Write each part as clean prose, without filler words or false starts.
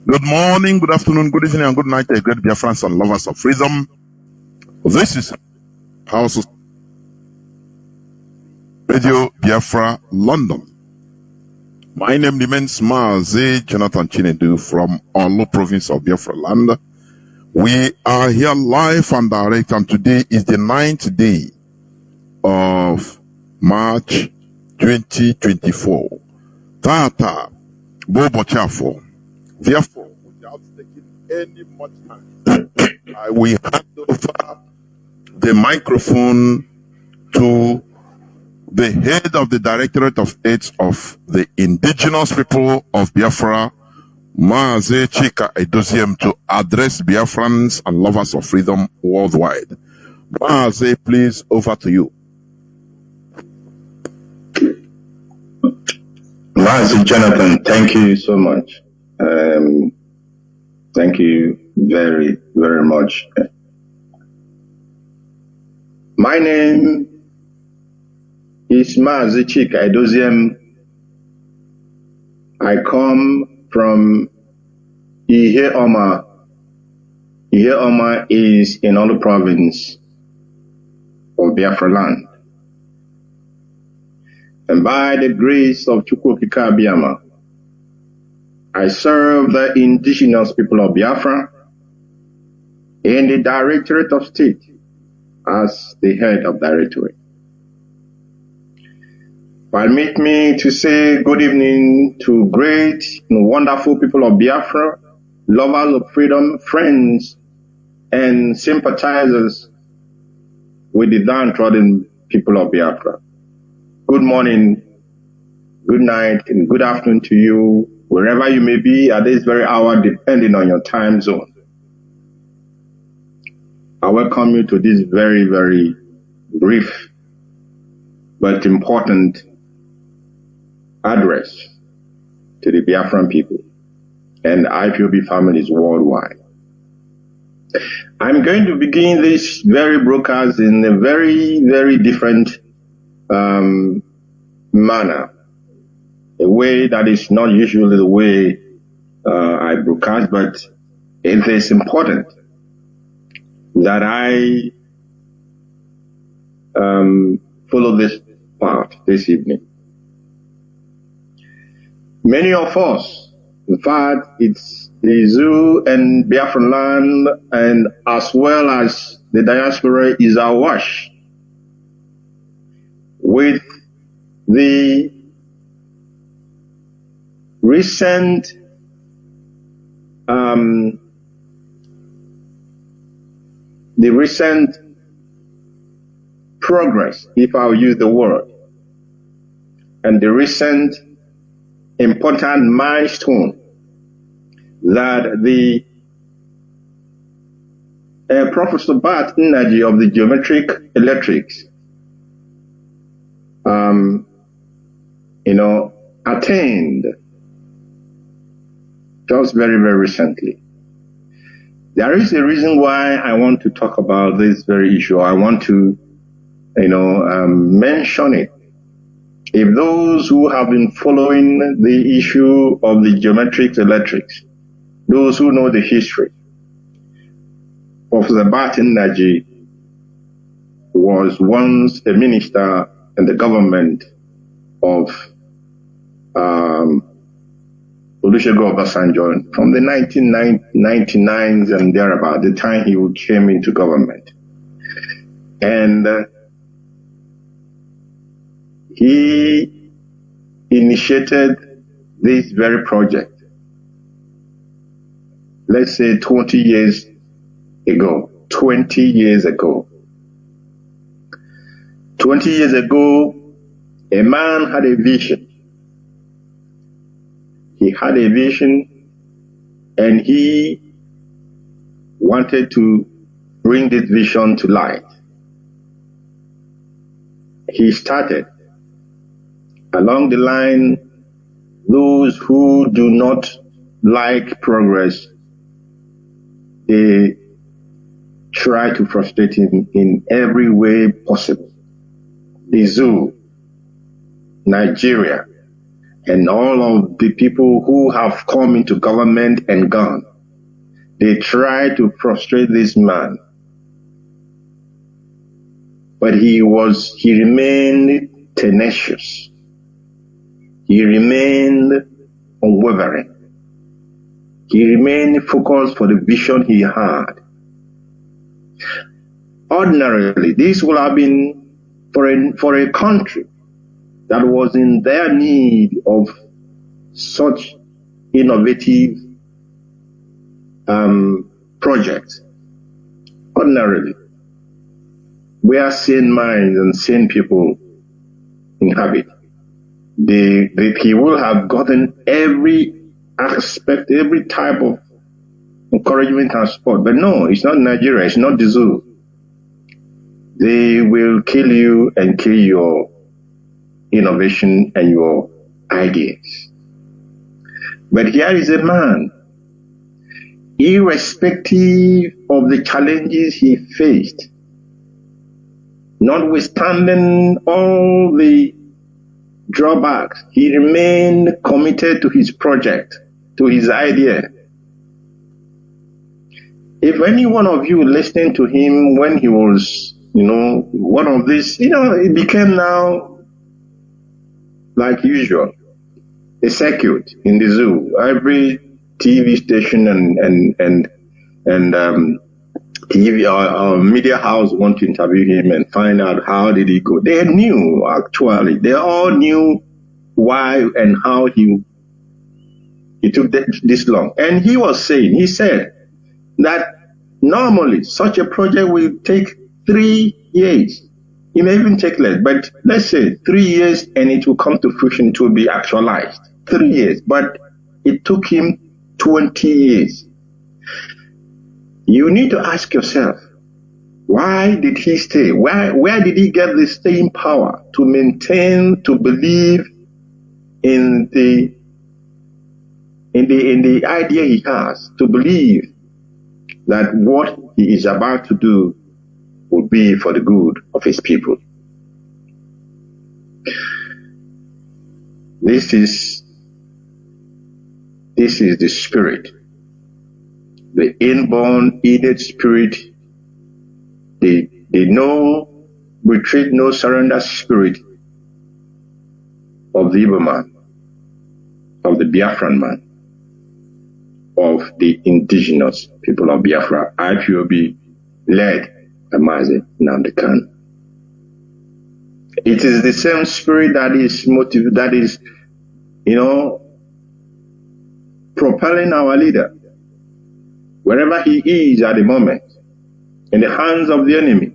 Good morning, good afternoon, good evening, and good night, great Biafrans and lovers of freedom. This is House of Radio Biafra, London. My name remains Mazi Jonathan Chinedu from Olu province of Biafra land. We are here live and direct, and today is the 9th day of March 2024. Tata, Bobo Chafo. Therefore, without taking any much time, I will hand over the microphone to the head of the Directorates of the indigenous people of Biafra, Mazi Chika Edoziem, to address Biafrans and lovers of freedom worldwide. Mazi, please, over to you. Mazi Jonathan, thank you so much. Thank you very, very much. My name is Mazi Chika Edoziem. I come from Ihe-Oma. Ihe-Oma is in Olu province of Biafra land. And by the grace of Chukwu Abiyama, I serve the indigenous people of Biafra in the Directorate of State as the head of Directorate. Permit me to say good evening to great and wonderful people of Biafra, lovers of freedom, friends, and sympathizers with the downtrodden people of Biafra. Good morning, good night, and good afternoon to you, wherever you may be at this very hour, depending on your time zone. I welcome you to this very, very brief but important address to the Biafran people and IPOB families worldwide. I'm going to begin this very broadcast in a very, very different manner, a way that is not usually the way I broadcast, but it is important that I follow this part this evening. Many of us, in fact, it's the zoo and Biafran land, and as well as the diaspora, is awash with the recent progress, if I'll use the word, and the recent important milestone that the Professor Bart Energy of the geometric electrics attained just very, very recently. There is a reason why I want to talk about this very issue. I want to, mention it. If those who have been following the issue of the geometric electrics, those who know the history, Professor Bart Energy was once a minister in the government of Olusegun Obasanjo from the 1999s and thereabout, the time he came into government. And he initiated this very project, let's say 20 years ago. 20 years ago, a man had a vision. He had a vision, and he wanted to bring this vision to light. He started along the line, those who do not like progress, they try to frustrate him in every way possible. The zoo, Nigeria, and all of the people who have come into government and gone, they tried to frustrate this man. But he remained tenacious. He remained unwavering. He remained focused for the vision he had. Ordinarily, this would have been for a country that was in their need of such innovative projects. Ordinarily, where sane minds and sane people inhabit, he will have gotten every aspect, every type of encouragement and support. But no, it's not Nigeria, it's not the zoo. They will kill you and kill your innovation and your ideas. But here is a man, irrespective of the challenges he faced, notwithstanding all the drawbacks, he remained committed to his project, to his idea. If any one of you listening to him when he was, one of these, it became now like usual, a circuit in the zoo. Every TV station and TV or media house want to interview him and find out how did he go. They knew, actually. They all knew why and how he took this long. And he said that normally such a project will take 3 years. It may even take less, but let's say 3 years and it will come to fruition, it will be actualized. 3 years, but it took him 20 years. You need to ask yourself, why did he stay? Where did he get the staying power to maintain, to believe in the idea he has, to believe that what he is about to do will be for the good of his people? This is the spirit, the inborn, innate spirit, the no retreat, no surrender spirit of the Igbo man, of the Biafran man, of the indigenous people of Biafra, IPOB, led by Mazi Nnamdi Kanu. It is the same spirit that is propelling our leader, wherever he is at the moment, in the hands of the enemy,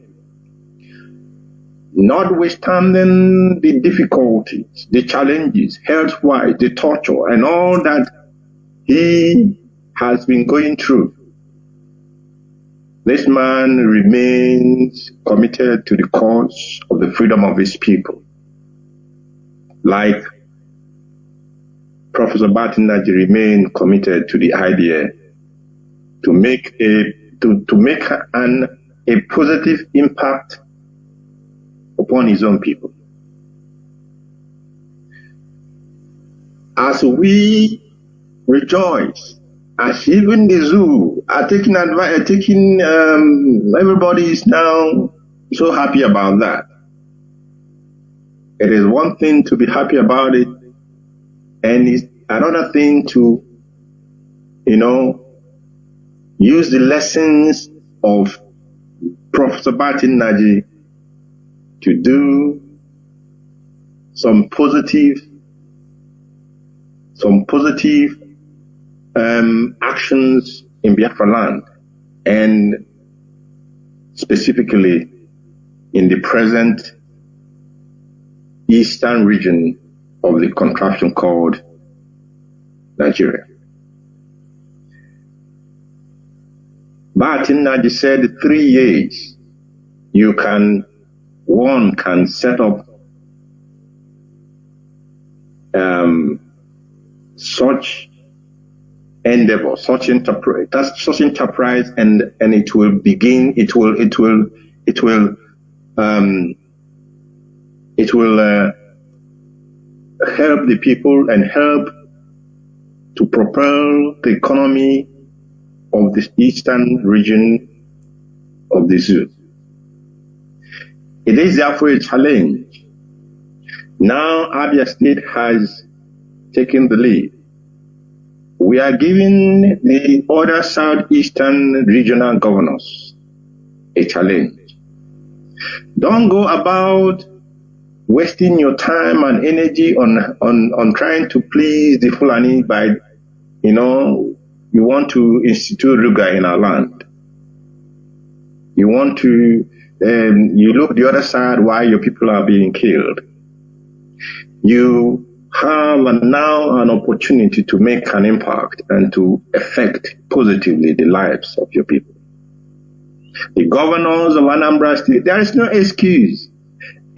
notwithstanding the difficulties, the challenges, health-wise, the torture, and all that he has been going through. This man remains committed to the cause of the freedom of his people. Like Professor Batindaji remained committed to the idea to make a positive impact upon his own people. As we rejoice, as even the zoo are taking everybody is now so happy about that. It is one thing to be happy about it, and it's another thing to, use the lessons of Professor Batindaji to do some positive actions in Biafra land, and specifically in the present eastern region of the contraption called Nigeria. Batindaji said 3 years one can set up such endeavor, such enterprise, and it will begin. It will help the people and help to propel the economy of the eastern region of the zoo. It is therefore a challenge. Now Abia State has taken the lead. We are giving the other southeastern regional governors a challenge. Don't go about wasting your time and energy on trying to please the Fulani by, you want to institute Ruga in our land. You want to, you look the other side while your people are being killed. You have now an opportunity to make an impact and to affect positively the lives of your people. The governors of Anambra State, there is no excuse.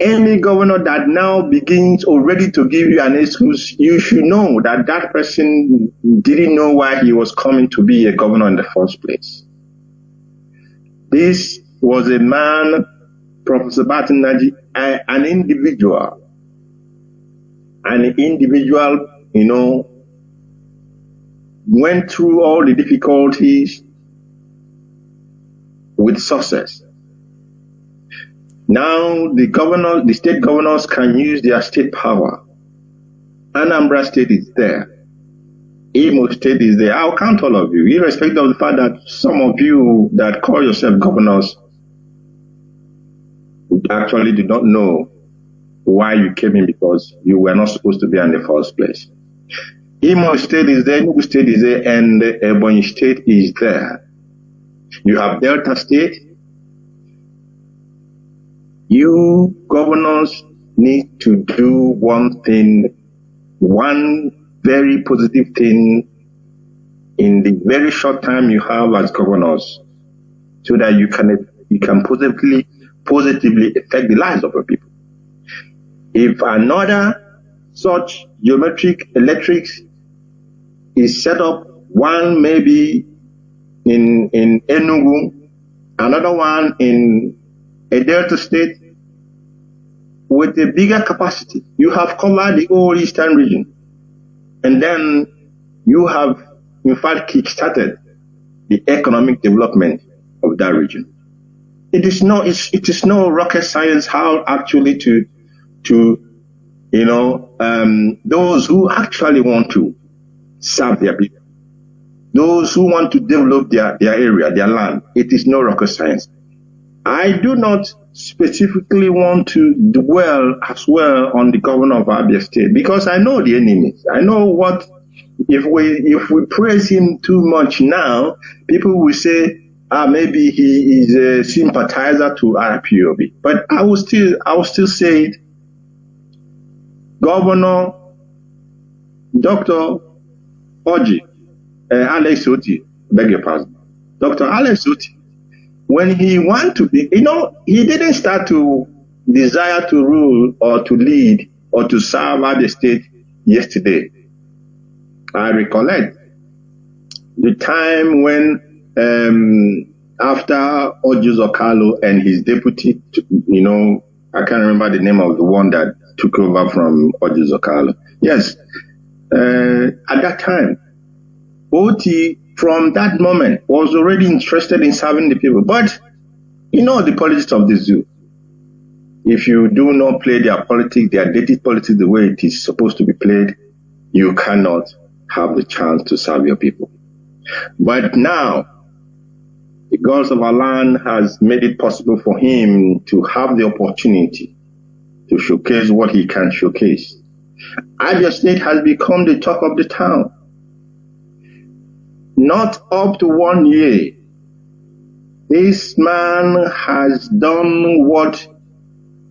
Any governor that now begins already to give you an excuse, you should know that that person didn't know why he was coming to be a governor in the first place. This was a man, Professor Batinaji, an individual, went through all the difficulties with success. Now the state governors can use their state power. Anambra State is there. Imo State is there. I'll count all of you, irrespective of the fact that some of you that call yourself governors actually do not know why you came in, because you were not supposed to be in the first place. Imo State is there, Enugu State is there, and Ebonyi State is there. You have Delta State. You governors need to do one thing, one very positive thing in the very short time you have as governors, so that you can positively affect the lives of your people. If another such geometric electrics is set up, one maybe in Enugu, another one in a Delta State, with a bigger capacity, you have covered the whole eastern region. And then you have, in fact, kick-started the economic development of that region. It is no rocket science how actually to those who actually want to serve their people, those who want to develop their area, their land. It is no rocket science. I do not specifically want to dwell as well on the governor of Abia State, because I know the enemies. I know what, if we praise him too much now, people will say, maybe he is a sympathizer to IPOB. But I will still say it. Governor Dr. Oji, Alex Oti, beg your pardon. Dr. Alex Oti, when he wanted to be, he didn't start to desire to rule or to lead or to serve Abia State yesterday. I recollect the time when, after Ojus Okalo and his deputy, I can't remember the name of the one that took over from Ojus Okalo. Yes, at that time, Oti, from that moment, was already interested in serving the people. But, the politics of the zoo. If you do not play their politics, their dirty politics the way it is supposed to be played, you cannot have the chance to serve your people. But now, the gods of our land has made it possible for him to have the opportunity to showcase what he can showcase. Abia State has become the talk of the town. Not up to 1 year, this man has done what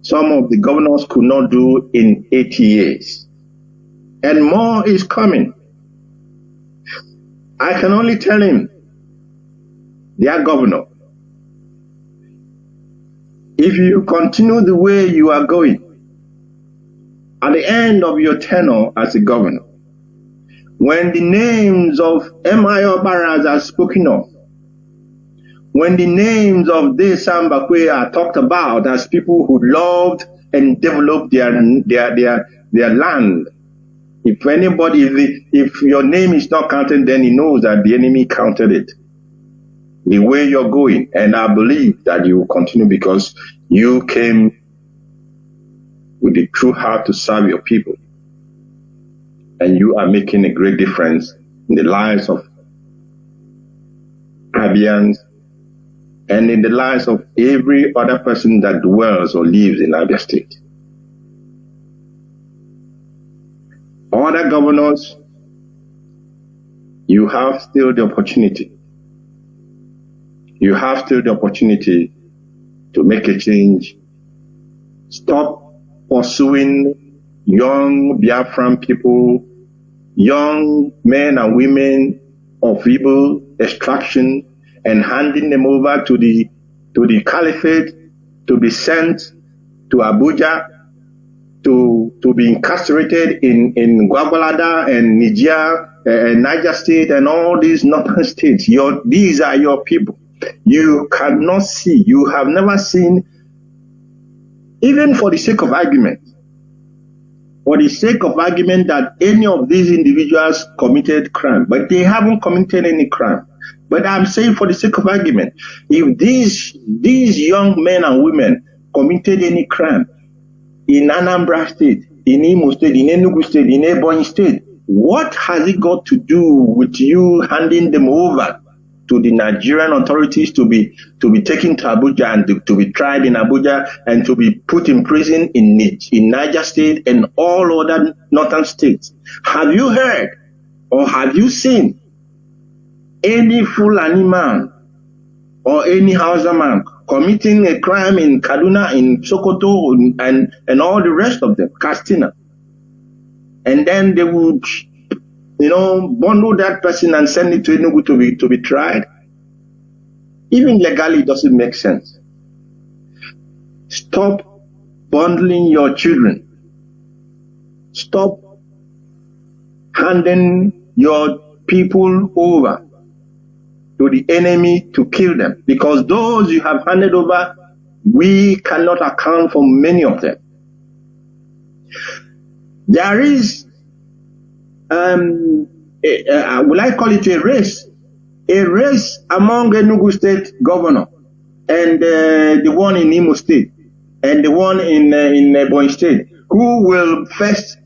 some of the governors could not do in 80 years. And more is coming. I can only tell him, dear governor, if you continue the way you are going, at the end of your tenure as a governor, when the names of M.I.O. Barras are spoken of, when the names of Desam Bakwe are talked about as people who loved and developed their land If anybody, if your name is not counted, then he knows that the enemy counted it. The way you're going, and I believe that you will continue because you came with the true heart to serve your people. And you are making a great difference in the lives of Abians and in the lives of every other person that dwells or lives in Abia State. Other governors, you have still the opportunity. You have still the opportunity to make a change. Stop pursuing young Biafran people, young men and women of evil extraction, and handing them over to the caliphate to be sent to Abuja to be incarcerated in Gwagwalada and Niger State and all these northern states. These are your people. You cannot see, you have never seen, even for the sake of argument, that any of these individuals committed crime, but they haven't committed any crime. But I'm saying for the sake of argument, if these young men and women committed any crime in Anambra State, in Imo State, in Enugu State, in Ebonyi State, what has it got to do with you handing them over to the Nigerian authorities to be taken to Abuja and to be tried in Abuja and to be put in prison in Niger State and all other northern states? Have you heard or have you seen any Fulani man or any Hausa man committing a crime in Kaduna, in Sokoto, and all the rest of them, Katsina? And then they would, bundle that person and send it to Enugu to be tried. Even legally, it doesn't make sense. Stop bundling your children. Stop handing your people over to the enemy to kill them, because those you have handed over, we cannot account for many of them. There is will I call it a race among Enugu State governor and the one in Imo State and the one in Ebonyi State, who will first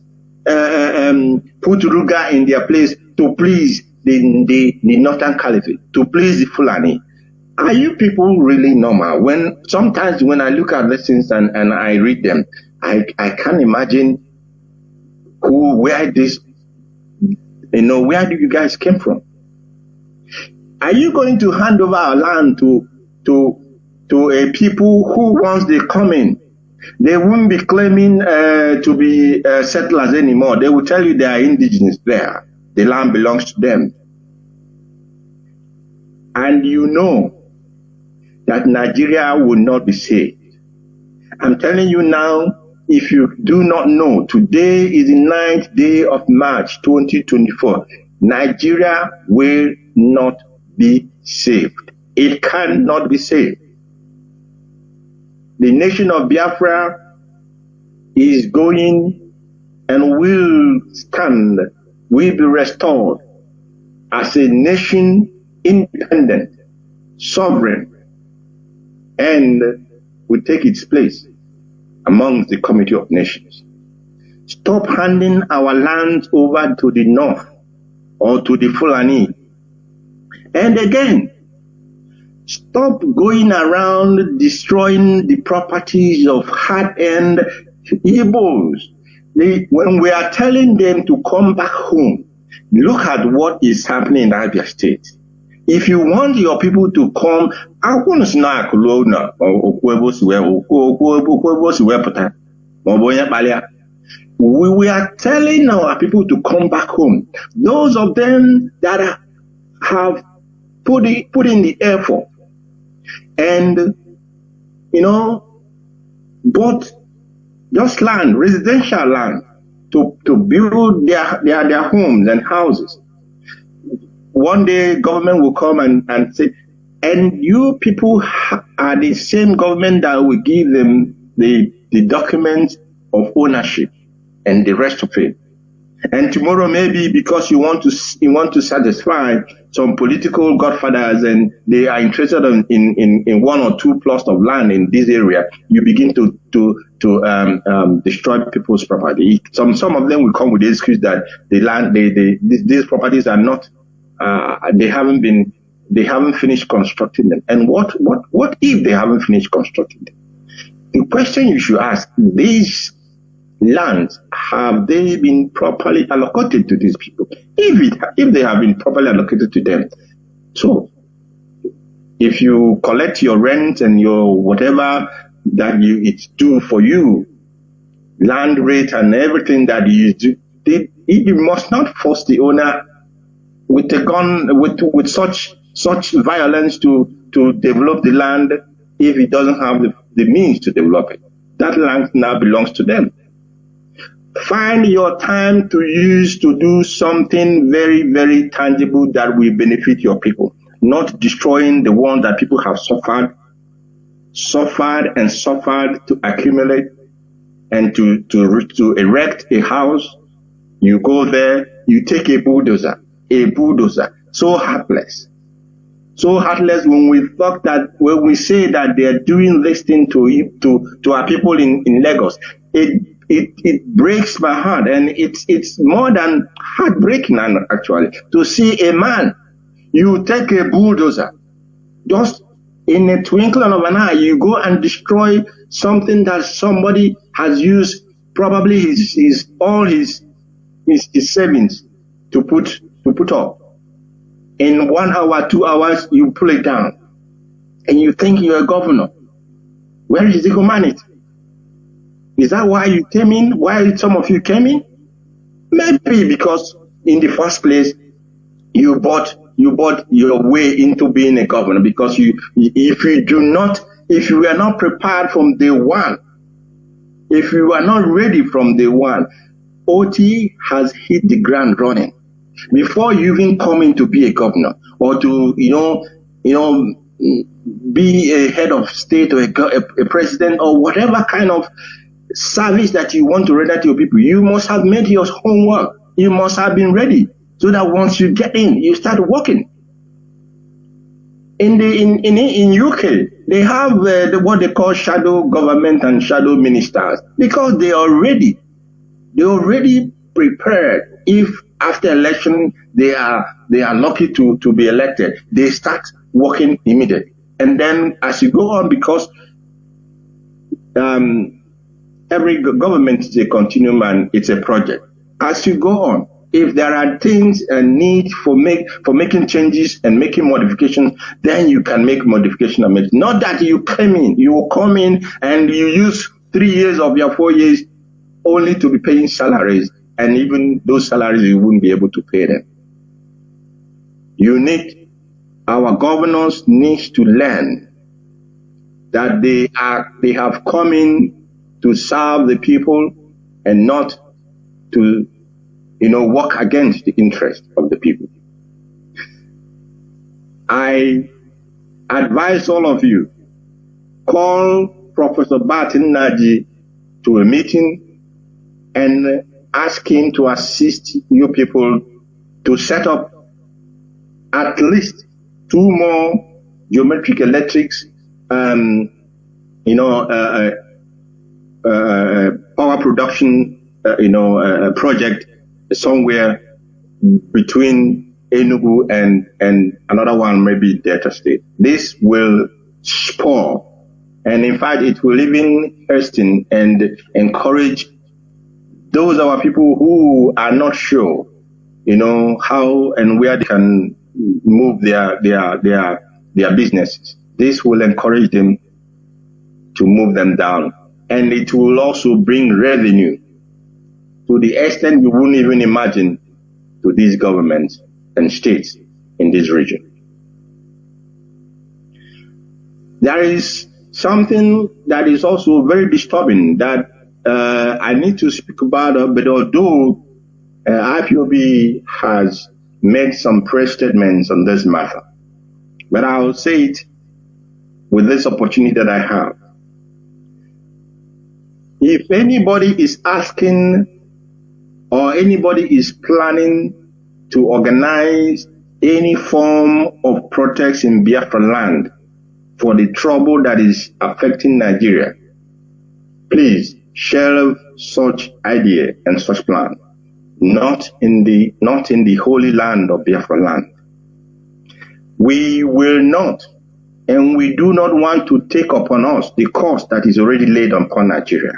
put Ruga in their place to please the Northern Caliphate, to please the Fulani. Are you people really normal? Sometimes when I look at lessons and I read them, I can't imagine where do you guys came from? Are you going to hand over our land to a people who, once they come in, they won't be claiming to be settlers anymore? They will tell you they are indigenous there. The land belongs to them. And you know that Nigeria will not be saved. I'm telling you now, if you do not know, today is the 9th day of March 2024. Nigeria will not be saved. It cannot be saved. The nation of Biafra is going and will stand, will be restored as a nation, independent, sovereign, and will take its place among the community of nations. Stop handing our lands over to the north or to the Fulani. And again, stop going around destroying the properties of hard-earned Igbos. When we are telling them to come back home, look at what is happening in Abia State. If you want your people to come, I want to snack Lona or we are telling our people to come back home. Those of them that have put in the effort and bought just land, residential land, to build their homes and houses. One day government will come and say, and you people are the same government that will give them the documents of ownership and the rest of it. And tomorrow, maybe because you want to satisfy some political godfathers, and they are interested in one or two plots of land in this area, you begin to destroy people's property. Some of them will come with the excuse that the land, these properties are not, they haven't finished constructing them. And what if they haven't finished constructing them? The question you should ask: these lands, have they been properly allocated to these people? If they have been properly allocated to them, so if you collect your rent and your whatever that it's due for you, land rate and everything that you do, you must not force the owner with a gun, with such violence to develop the land if he doesn't have the means to develop it. That land now belongs to them. Find your time to use to do something very, very tangible that will benefit your people, not destroying the one that people have suffered to accumulate and to erect a house. You go there, you take a bulldozer, so heartless when we say that they are doing this thing to our people in Lagos. It breaks my heart, and it's more than heartbreaking actually to see a man. You take a bulldozer, just in a twinkling of an eye, you go and destroy something that somebody has used, probably all his savings to put up. In 1 hour, 2 hours, you pull it down, and you think you're a governor. Where is the humanity? Is that why you came in? Why some of you came in? Maybe because in the first place you bought your way into being a governor, because if you are not prepared from day one, if you are not ready from day one, OT has hit the ground running before you even come in to be a governor or to be a head of state or a president or whatever kind of service that you want to render to your people. You must have made your homework. You must have been ready, so that once you get in, you start working. In UK, they have what they call shadow government and shadow ministers, because they are already prepared. If after election they are lucky to be elected, they start working immediately. And then as you go on, because every government is a continuum and it's a project. As you go on, if there are things and need for making changes and making modifications, then you can make modification of it. Not that you will come in and you use 3 years of your 4 years only to be paying salaries, and even those salaries you wouldn't be able to pay them. Our governors need to learn that they have come in to serve the people and not to, work against the interest of the people. I advise all of you, call Professor Batin Naji to a meeting and ask him to assist you people to set up at least 2 more geometric electrics, power production, project somewhere between Enugu and another one, maybe Delta State. This will spur, and in fact, it will even hasten and encourage those of our people who are not sure, how and where they can move their businesses. This will encourage them to move them down. And it will also bring revenue to the extent you wouldn't even imagine to these governments and states in this region. There is something that is also very disturbing that I need to speak about, but although IPOB has made some press statements on this matter, but I'll say it with this opportunity that I have. If anybody is asking or anybody is planning to organize any form of protest in Biafra land for the trouble that is affecting Nigeria, please shelve such idea and such plan. Not in the holy land of Biafra land. We will not, and we do not want to take upon us the cost that is already laid upon Nigeria.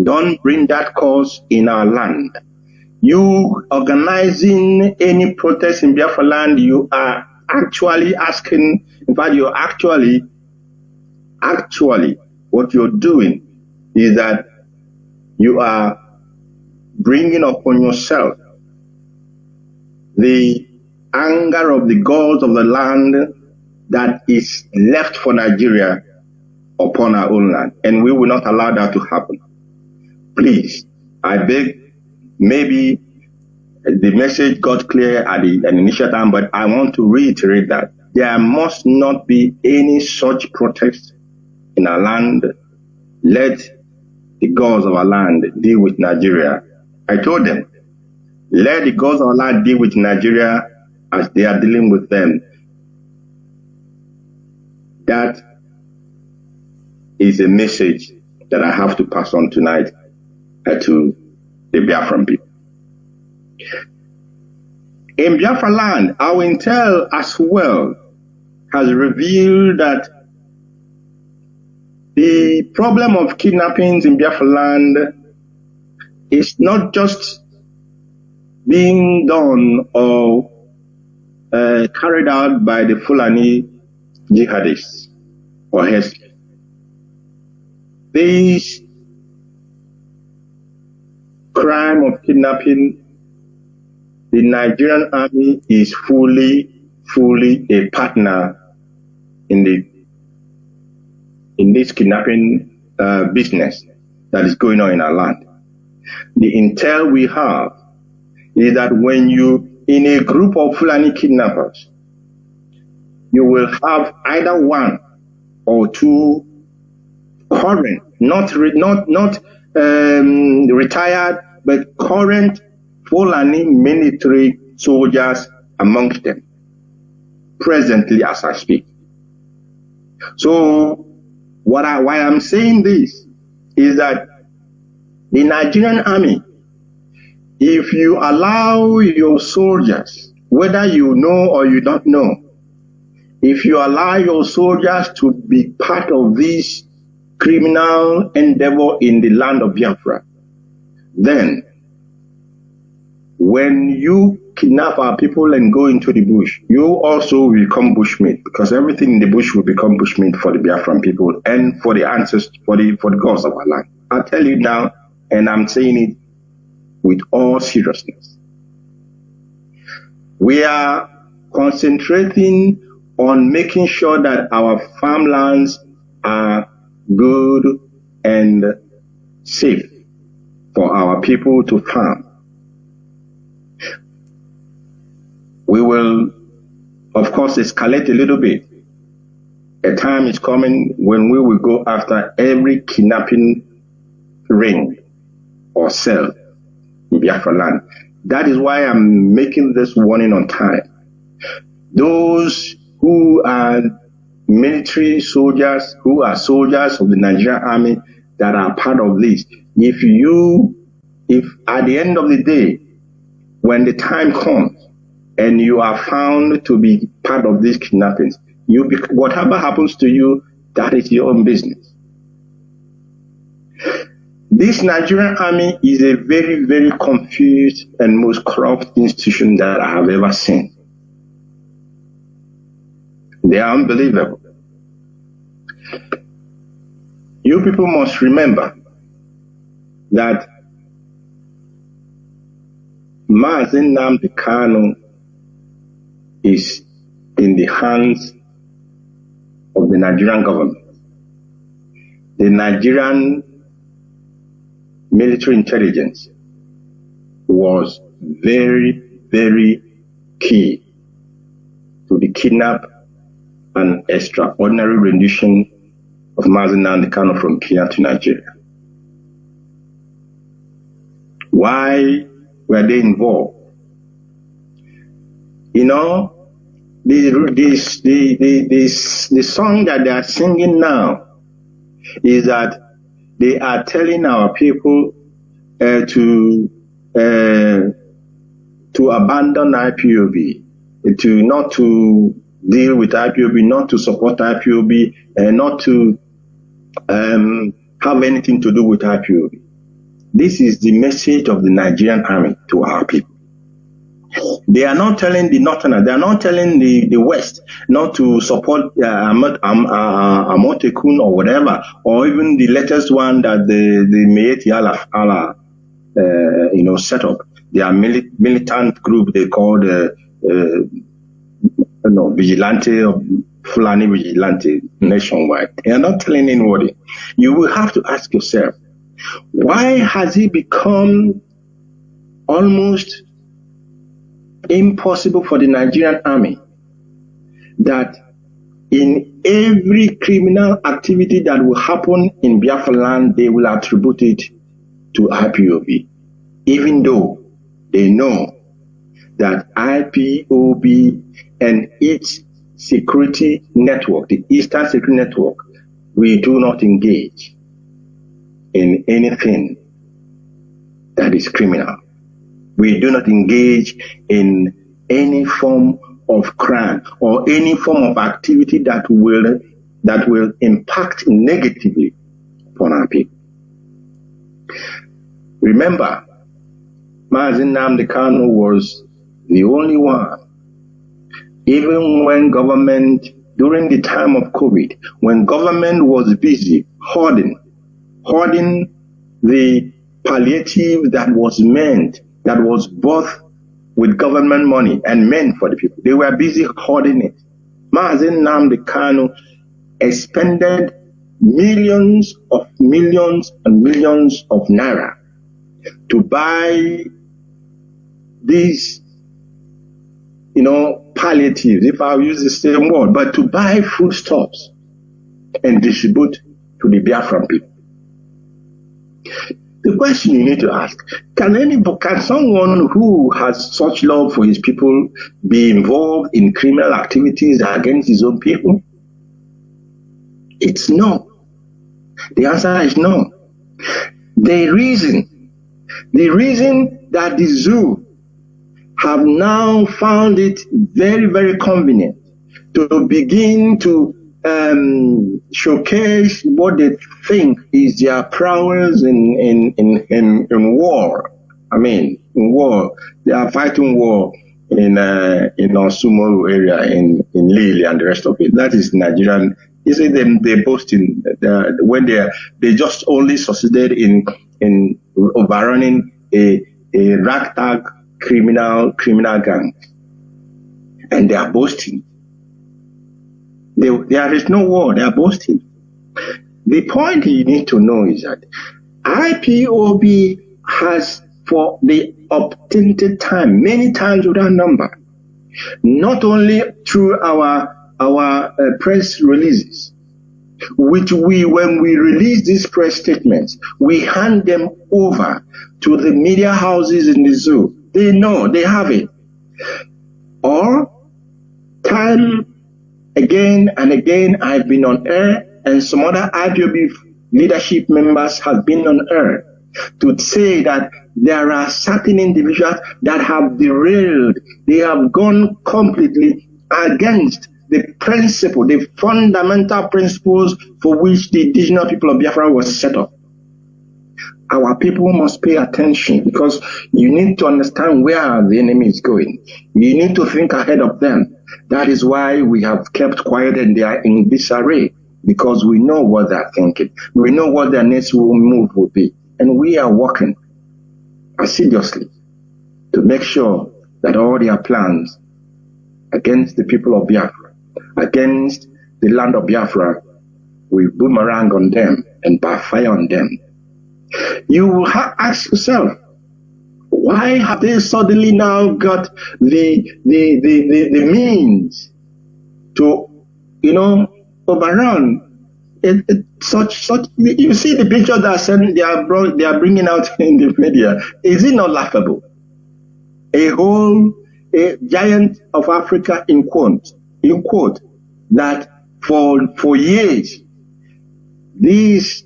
Don't bring that cost in our land. You organizing any protest in Biafra land, you are actually asking, in fact, you're actually, what you're doing is that you are bringing upon yourself the anger of the gods of the land that is left for Nigeria upon our own land. And we will not allow that to happen. Please, I beg, maybe the message got clear at the initial time, but I want to reiterate that there must not be any such protest in our land. Let the gods of our land deal with Nigeria. I told them, let the gods of our land deal with Nigeria as they are dealing with them. That is a message that I have to pass on tonight to the Biafran people. In Biafra land, our intel as well has revealed that the problem of kidnappings in Biafra land is not just being done or carried out by the Fulani jihadists or Hezbollah. This crime of kidnapping, the Nigerian army is fully a partner in this kidnapping business that is going on in our land. The intel we have is that when you, in a group of Fulani kidnappers, you will have either one or two current, not retired, but current Fulani military soldiers amongst them, presently as I speak. So, why I'm saying this is that the Nigerian army, if you allow your soldiers, whether you know or you don't know, if you allow your soldiers to be part of this criminal endeavor in the land of Biafra, then when you kidnap our people and go into the bush, you also become bushmeat, because everything in the bush will become bushmeat for the Biafran people and for the ancestors, for the gods of our land. I tell you now, and I'm saying it with all seriousness, we are concentrating on making sure that our farmlands are good and safe for our people to farm. We will, of course, escalate a little bit. A time is coming when we will go after every kidnapping ring or cell in Biafra land. That is why I'm making this warning on time. Those who are military soldiers, who are soldiers of the Nigerian army that are part of this, if at the end of the day, when the time comes and you are found to be part of these kidnappings, whatever happens to you, that is your own business. This Nigerian army is a very, very confused and most corrupt institution that I have ever seen. They are unbelievable. You people must remember that Mazi Nnamdi Kanu is in the hands of the Nigerian government. The Nigerian military intelligence was very, very key to the kidnap and extraordinary rendition of Mazi Nnamdi Kanu from Kenya to Nigeria. Why were they involved? You know, the song that they are singing now is that they are telling our people to abandon IPOB, not to deal with IPOB, not to support IPOB, and not to have anything to do with IPOB. This is the message of the Nigerian army to our people. They are not telling the Northerners, they are not telling the West not to support Amotekun or whatever, or even the latest one that the Meeti Allah set up. Their militant group they call Vigilante or Fulani Vigilante nationwide. They are not telling anybody. You will have to ask yourself, why has it become almost impossible for the Nigerian army that in every criminal activity that will happen in Biafra land, they will attribute it to IPOB, even though they know that IPOB and its security network, the Eastern Security Network, we do not engage in anything that is criminal. We do not engage in any form of crime or any form of activity that will impact negatively upon our people. Remember, Mazi Nnamdi Kanu was the only one, even when government, during the time of COVID, when government was busy hoarding the palliative that was bought with government money and meant for the people. They were busy hoarding it. Mazi Nnamdi Kanu expended millions and millions of naira to buy these, palliatives, if I'll use the same word, but to buy foodstuffs and distribute to the Biafran people. The question you need to ask, can someone who has such love for his people be involved in criminal activities against his own people? It's no. The answer is no. The reason that the zoo have now found it very, very convenient to begin to showcase what they think is their prowess in war. I mean, in war, they are fighting war in Osumo area, in Lille and the rest of it. That is Nigerian. You see them, they boasting when they just only succeeded in overrunning a ragtag criminal gang, and they are boasting. There is no war, they are boasting. The point you need to know is that IPOB has, for the obtained time, many times without number, not only through our press releases, which when we release these press statements, we hand them over to the media houses in the zoo. They know, they have it. Or time again and again, I've been on air, and some other IPOB leadership members have been on air to say that there are certain individuals that have derailed. They have gone completely against the principle, the fundamental principles for which the indigenous people of Biafra was set up. Our people must pay attention, because you need to understand where the enemy is going. You need to think ahead of them. That is why we have kept quiet and they are in disarray, because we know what they are thinking. We know what their next move will be. And we are working assiduously to make sure that all their plans against the people of Biafra, against the land of Biafra, will boomerang on them and backfire on them. You will ask yourself, why have they suddenly now got the means to, overrun such? You see the picture that they are bringing out in the media. Is it not laughable? a giant of Africa in quote, that for years, these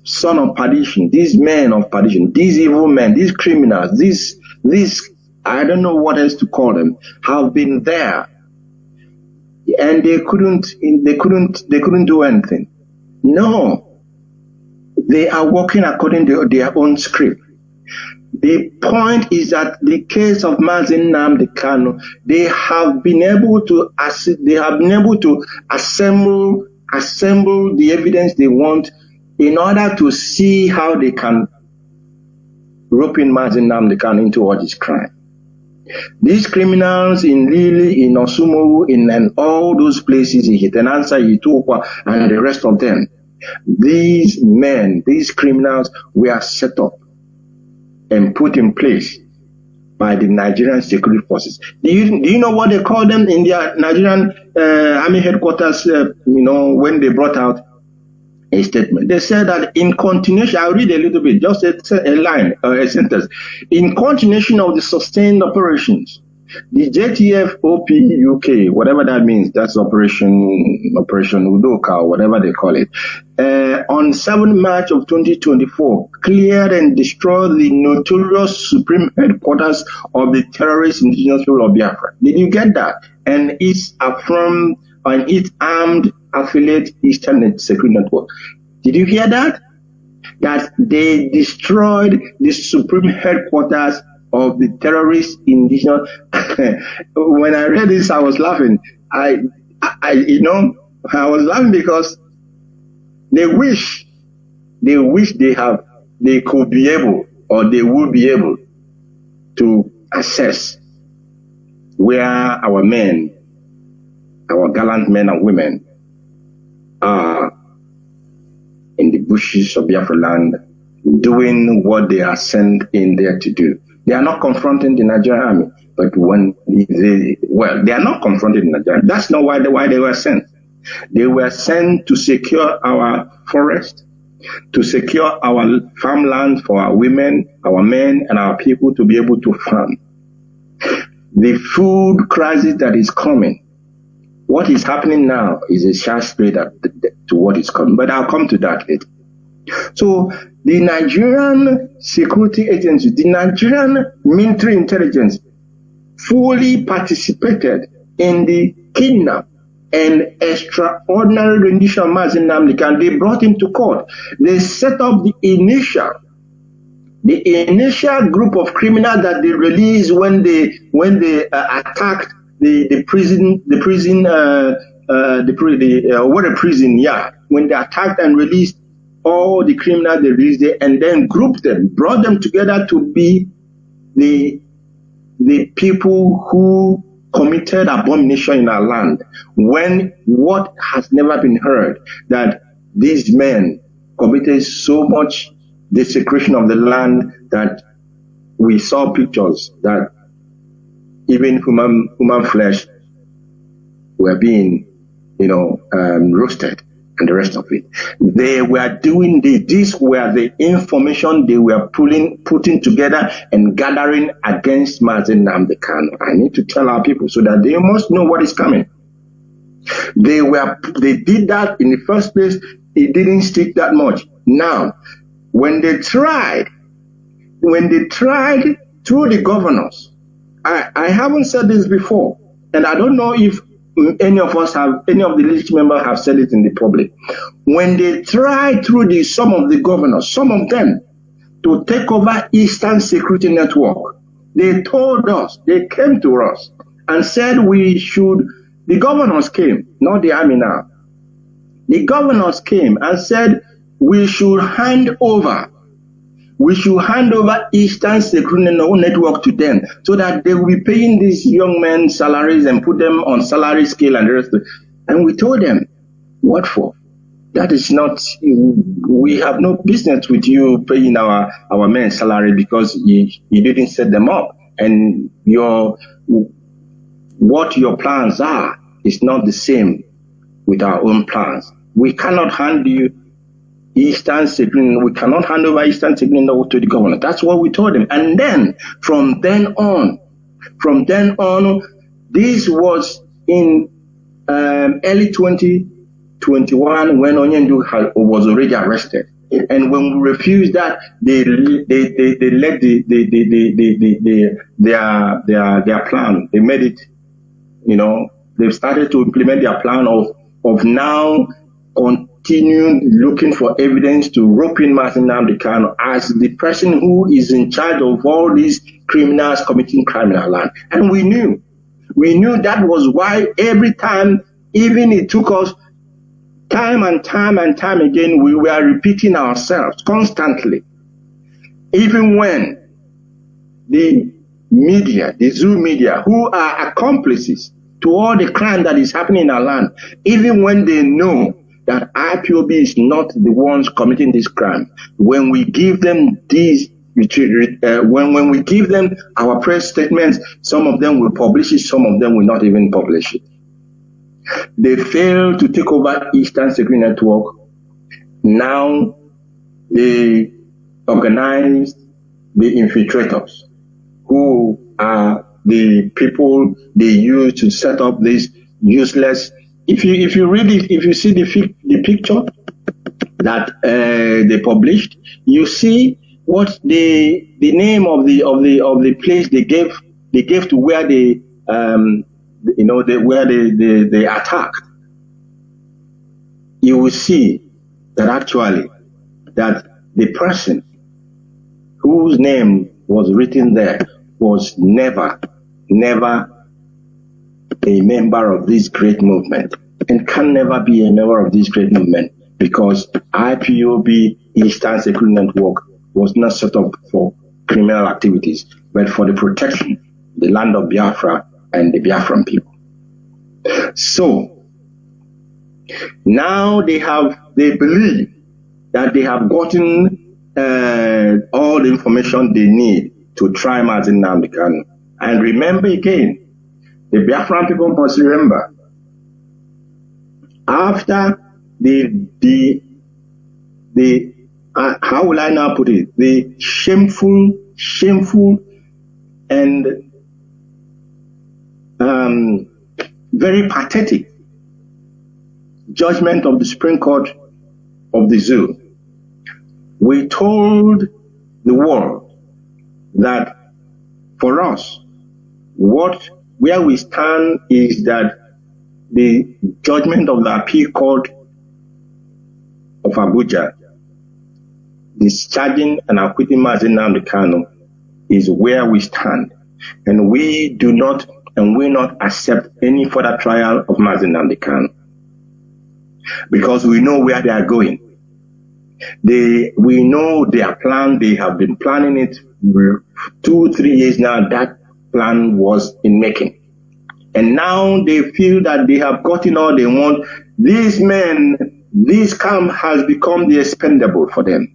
son of perdition, these men of perdition, these evil men, these criminals, these I don't know what else to call them, have been there, and they couldn't do anything. No, they are working according to their own script. The point is that the case of Mazi Nnamdi Kanu, they have been able to assemble the evidence they want in order to see how they can rope in Mazi Nnamdi Kanu into all this crime. These criminals in Lili, in Osumowu, in all those places, in Hitenansa, Itokwa, and the rest of them, these men, these criminals were set up and put in place by the Nigerian security forces. Do you know what they call them in their Nigerian army headquarters, when they brought out a statement? They said that in continuation, I'll read a little bit, just a line or a sentence. In continuation of the sustained operations, the JTF OP UK, whatever that means, that's Operation Udoka, or whatever they call it, on 7 March of 2024, cleared and destroyed the notorious supreme headquarters of the terrorist indigenous people of Biafra. Did you get that? And its armed affiliate Eastern Security Network. Did you hear that? That they destroyed the supreme headquarters of the terrorist indigenous. When I read this, I was laughing. I was laughing because they wish they could be able, or they would be able to assess where our men, our gallant men and women, are in the bushes of Biafra land, doing what they are sent in there to do. They are not confronting the Nigerian army, but they are not confronting the Nigerian. That's not why they were sent. They were sent to secure our forest, to secure our farmland for our women, our men, and our people to be able to farm. The food crisis that is coming, what is happening now is a sharp spade to what is coming, but I'll come to that later. So the Nigerian security agency, the Nigerian military intelligence fully participated in the kidnap and extraordinary rendition of Mazi Nnamdi Kanu. They brought him to court. They set up the initial group of criminals that they released when they attacked the prison, when they attacked and released all the criminals they released there, and then grouped them, brought them together to be the people who committed abomination in our land, when what has never been heard, that these men committed so much desecration of the land that we saw pictures that even human flesh were being, roasted, and the rest of it. They were doing these were the information they were putting together and gathering against Mazi Nnamdi Kanu. I need to tell our people so that they must know what is coming. They did that in the first place. It didn't stick that much. Now, when they tried through the governors, I haven't said this before, and I don't know if any of the leadership members have said it in the public. When they tried through some of the governors, some of them, to take over Eastern Security Network, they told us, they came to us and said the governors came, not the army now. The governors came and said we should hand over Eastern Security Network to them so that they will be paying these young men salaries and put them on salary scale and the rest of it. And we told them, what for? That is not, we have no business with you paying our men salary because you didn't set them up. And what your plans are is not the same with our own plans. We cannot hand you Eastern Secretariat. We cannot hand over Eastern Secretariat to the governor. That's what we told him. And then, from then on, this was in early 2021 when Onyendu was already arrested. And when we refused that, they let their plan. They made it, they've started to implement their plan of now continuing looking for evidence to rope in Mazi Nnamdi Kanu as the person who is in charge of all these criminals committing crime in our land. And we knew that was why every time, even it took us time and time again, we were repeating ourselves constantly. Even when the media, the Zoo media, who are accomplices to all the crime that is happening in our land, even when they know that IPOB is not the ones committing this crime, when we give them these, when we give them our press statements, some of them will publish it, some of them will not even publish it. They failed to take over Eastern Security Network. Now they organized the infiltrators, who are the people they use to set up this useless. If you read it, if you see the picture that they published, you see what the name of the place they gave to where they where they attacked. You will see that actually that the person whose name was written there was never a member of this great movement, and can never be a member of this great movement, because IPOB, Eastern Security Network, was not set up for criminal activities, but for the protection of the land of Biafra and the Biafran people. So now they believe that they have gotten all the information they need to try Mazi Nnamdi Kanu. And remember again, the Biafran people must remember, after how will I now put it, the shameful and very pathetic judgment of the Supreme Court of the Zoo, we told the world that for us, where we stand is that the judgment of the Appeal Court of Abuja discharging and acquitting Mazi Nnamdi Kanu is where we stand, and we do not and will not accept any further trial of Mazi Nnamdi Kanu, because we know where they are going. We know their plan. They have been planning it 2-3 years now. That plan was in making, and now they feel that they have gotten all they want. These men, this camp has become the expendable for them.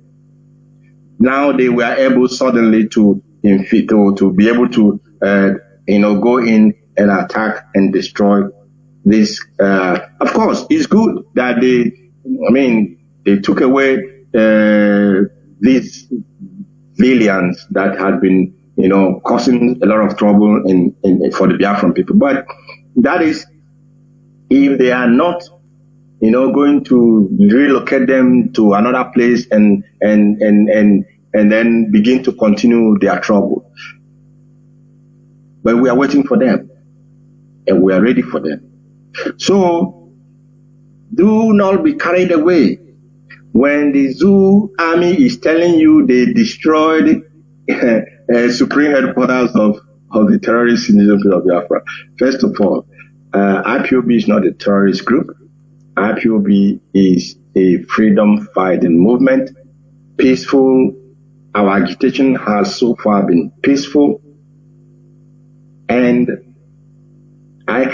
Now they were able suddenly to be able to go in and attack and destroy this. Of course, it's good that they took away these villains that had been, causing a lot of trouble for the Biafran people. But that is, if they are not, going to relocate them to another place and then begin to continue their trouble. But we are waiting for them, and we are ready for them. So do not be carried away when the Zoo army is telling you they destroyed supreme headquarters of the terrorists in the zone of Biafra. First of all, IPOB is not a terrorist group. IPOB is a freedom fighting movement, peaceful. Our agitation has so far been peaceful, and I'm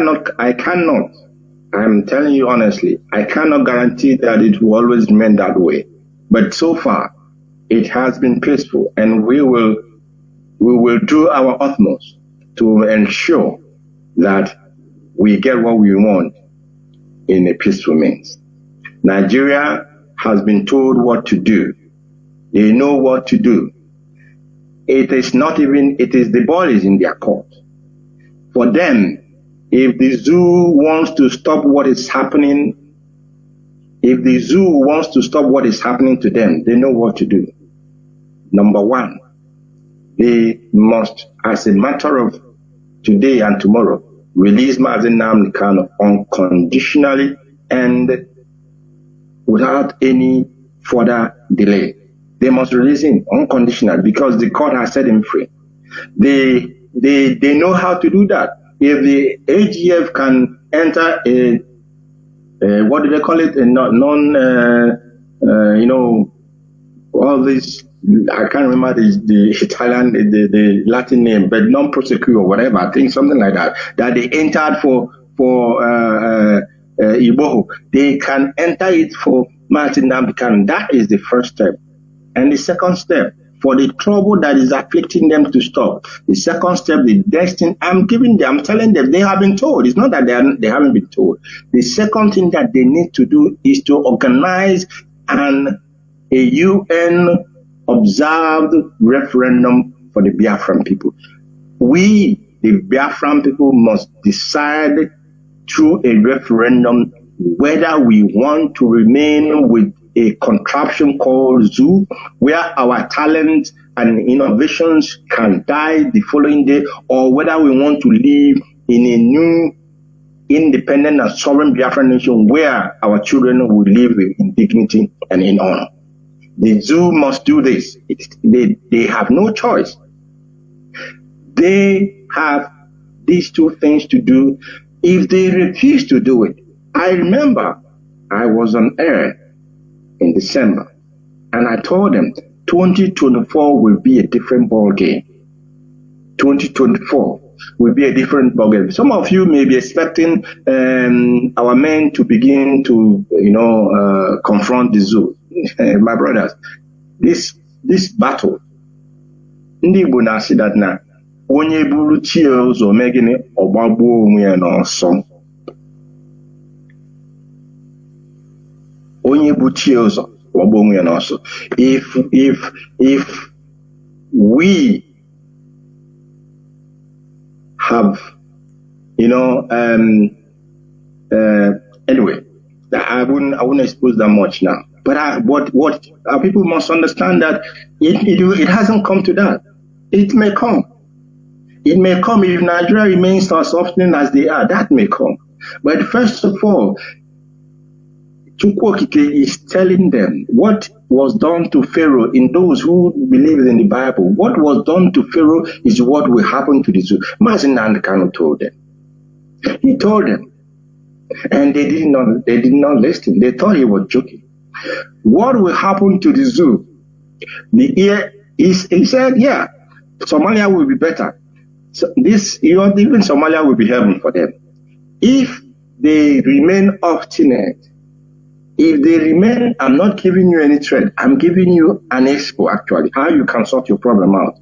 telling you honestly, I cannot guarantee that it will always remain that way. But so far, it has been peaceful, and we will do our utmost to ensure that we get what we want in a peaceful means. Nigeria has been told what to do. They know what to do. It is the ball is in their court. For them, if the zoo wants to stop what is happening, if the zoo wants to stop what is happening to them, they know what to do. Number one, they must, as a matter of today and tomorrow, release Mazi Nnamdi Kanu unconditionally and without any further delay. They must release him unconditionally because the court has set him free. They know how to do that. If the AGF can enter a what do they call it? All this, I can't remember the Italian, the Latin name, but non-prosecute or whatever. I think something like that. That they entered for IPOB. They can enter it for Mazi Nnamdi Kanu. That is the first step. And the second step, for the trouble that is afflicting them to stop. The second step, the destiny, I'm telling them, they have been told. It's not that they haven't been told. The second thing that they need to do is to organize a UN observed referendum for the Biafran people. We, the Biafran people, must decide through a referendum whether we want to remain with a contraption called zoo, where our talents and innovations can die the following day, or whether we want to live in a new, independent and sovereign Biafran nation where our children will live in dignity and in honor. The zoo must do this. They have no choice. They have these two things to do. If they refuse to do it, I remember I was on air in December, and I told them 2024 will be a different ball game. 2024 will be a different ball game. Some of you may be expecting our men to begin to, confront the zoo. My brothers, this battle, ndị Igbo na-asị that na onye buru chi ụzọ mee gịnị ọgbagbuo onwe ya n'ọsọ. Onye bu chi ụzọ ọgbagbuo onwe ya n'ọsọ. If we have, anyway, I wouldn't expose that much now. But what our people must understand that it hasn't come to that. It may come. It may come if Nigeria remains as often as they are. That may come. But first of all, Chukwokike is telling them what was done to Pharaoh in those who believe in the Bible. What was done to Pharaoh is what will happen to the zoo. Mazi Nnamdi Kanu told them. He told them. And they did not listen. They thought he was joking. What will happen to the zoo? He said, yeah, Somalia will be better. So even Somalia will be heaven for them. If they remain obstinate, if they remain, I'm not giving you any threat, I'm giving you an expo actually, how you can sort your problem out.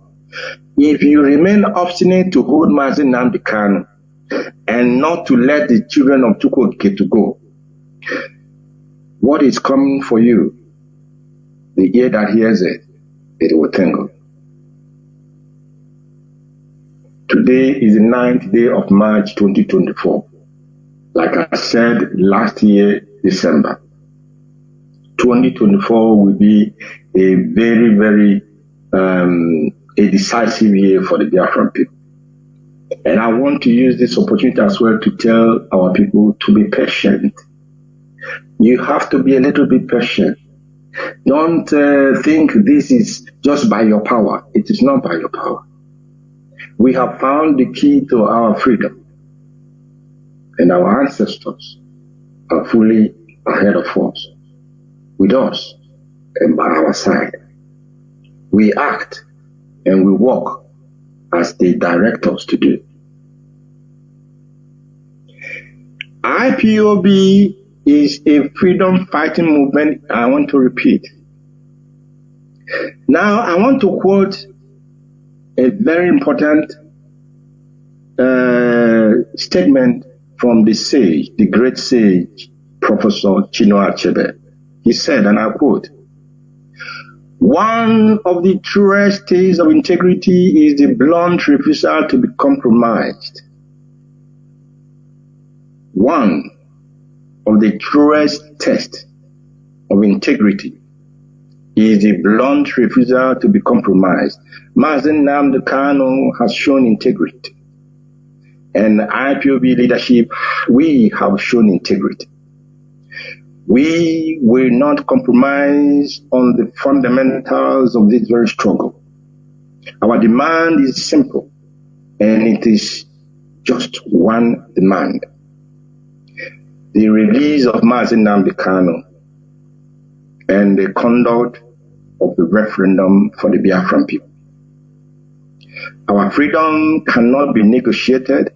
If you remain obstinate to hold Mazi Nnamdi Kanu and not to let the children of Chukwokike to go, what is coming for you? The ear that hears it, it will tingle. Today is the 9th day of March 2024. Like I said last year, December. 2024 will be a very, very a decisive year for the Biafran people. And I want to use this opportunity as well to tell our people to be patient. You have to be a little bit patient. Don't think this is just by your power. It is not by your power. We have found the key to our freedom. And our ancestors are fully ahead of us. With us and by our side. We act and we walk as they direct us to do. IPOB is a freedom fighting movement. I want to repeat. Now, I want to quote a very important statement from the sage, the great sage, Professor Chinua Achebe. He said, and I quote, "One of the truest tests of integrity is the blunt refusal to be compromised." One of the truest tests of integrity is the blunt refusal to be compromised. Mazi Nnamdi Kanu has shown integrity, and IPOB leadership, we have shown integrity. We will not compromise on the fundamentals of this very struggle. Our demand is simple, and it is just one demand: the release of Mazi Nnamdi Kanu and the conduct of the referendum for the Biafran people. Our freedom cannot be negotiated.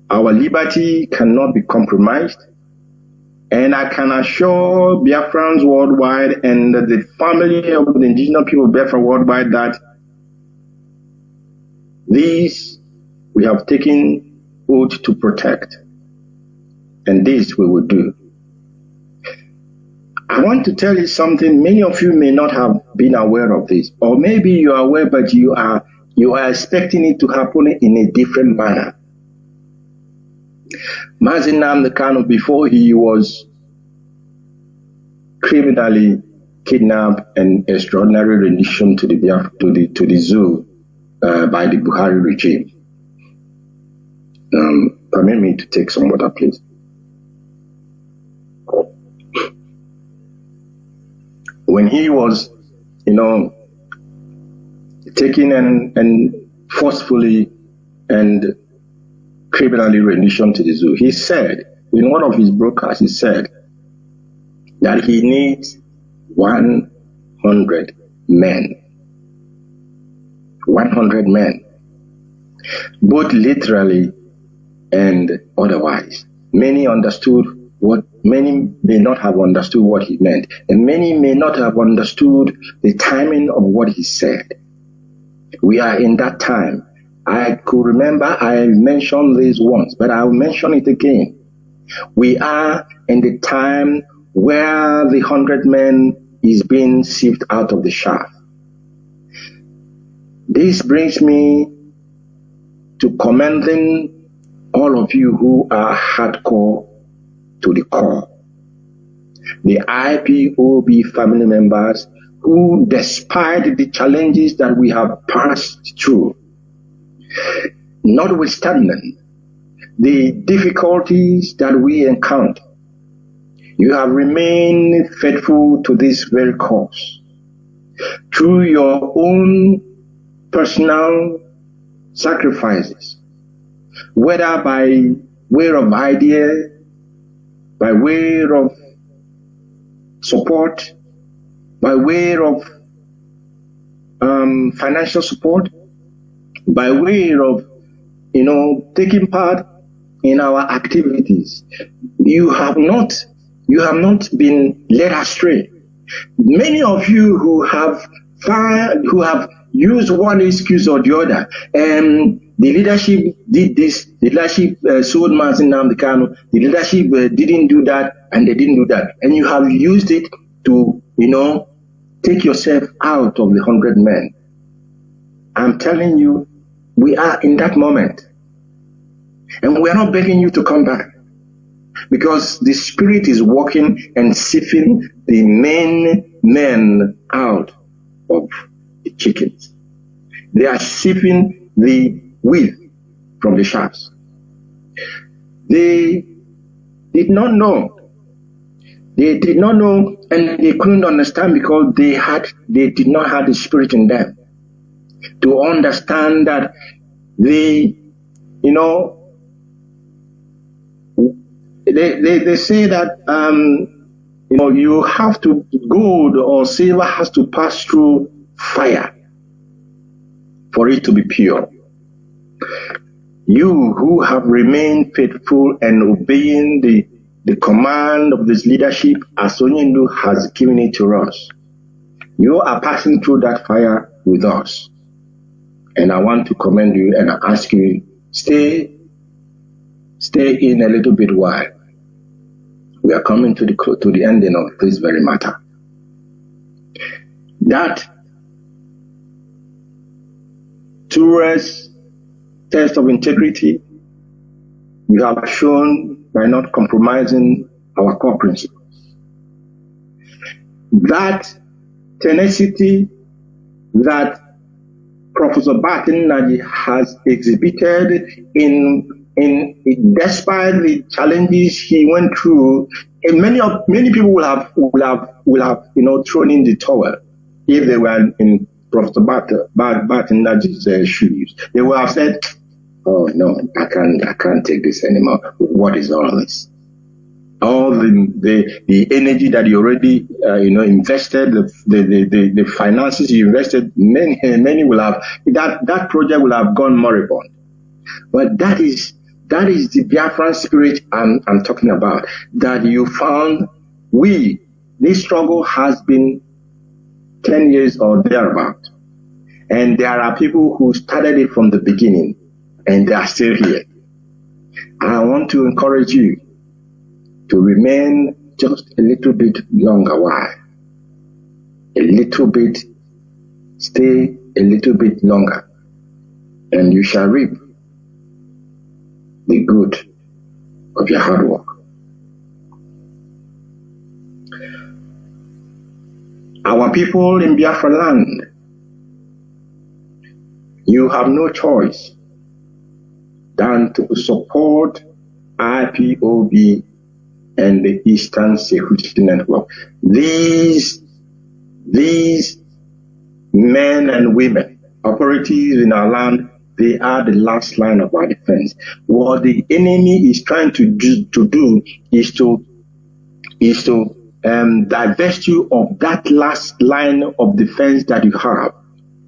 Our liberty cannot be compromised. And I can assure Biafrans worldwide and the family of the indigenous people of Biafra worldwide that these we have taken oath to protect. And this we will do. I want to tell you something. Many of you may not have been aware of this, or maybe you are aware, but you are expecting it to happen in a different manner. Mazi Nnamdi Kanu, before he was criminally kidnapped and extraordinary rendition to the zoo by the Buhari regime. Permit me to take some water, please. When he was, taken and forcefully and criminally rendition to the zoo, he said, in one of his broadcasts, he said that he needs 100 men. 100 men, both literally and otherwise. Many may not have understood what he meant, and many may not have understood the timing of what he said. We are in that time. I could remember I mentioned this once, but I'll mention it again. We are in the time where the 100 men is being sieved out of the shaft. This brings me to commending all of you who are hardcore to the core. The IPOB family members who, despite the challenges that we have passed through, notwithstanding the difficulties that we encounter, you have remained faithful to this very cause. Through your own personal sacrifices, whether by way of idea, by way of support, by way of financial support, by way of taking part in our activities, you have not been led astray. Many of you who have used one excuse or the other, and the leadership did this, the leadership sold Mazi Nnamdi Kanu, the leadership didn't do that, and they didn't do that, and you have used it to take yourself out of the 100 men. I'm telling you, we are in that moment, and we are not begging you to come back, because the Spirit is working and sifting the main men out of the chickens. They are sifting the wheat from the shafts. They did not know. They did not know, and they couldn't understand because they did not have the Spirit in them to understand that they say that you have to, gold or silver has to pass through fire for it to be pure. You who have remained faithful and obeying the command of this leadership as Onyendu has given it to us, you are passing through that fire with us. And I want to commend you and I ask you, stay in a little bit while. we are coming to the ending of this very matter. That towards test of integrity, we have shown by not compromising our core principles. That tenacity that Professor Batin Naji has exhibited in despite the challenges he went through, and many people will have thrown in the towel if they were in Professor Batin Naji's shoes. They would have said, "Oh no, I can't take this anymore. What is all this? All the energy that you already invested, the finances you invested, many will have that project will have gone moribund." But that is the Biafran spirit I'm talking about. That you found this struggle has been 10 years or thereabout, and there are people who started it from the beginning, and they are still here. I want to encourage you to remain just a little bit longer while. A little bit, stay a little bit longer, and you shall reap the good of your hard work. Our people in Biafra land, you have no choice than to support IPOB and the Eastern Security Network. These men and women, operatives in our land, they are the last line of our defense. What the enemy is trying to do is to divest you of that last line of defense that you have,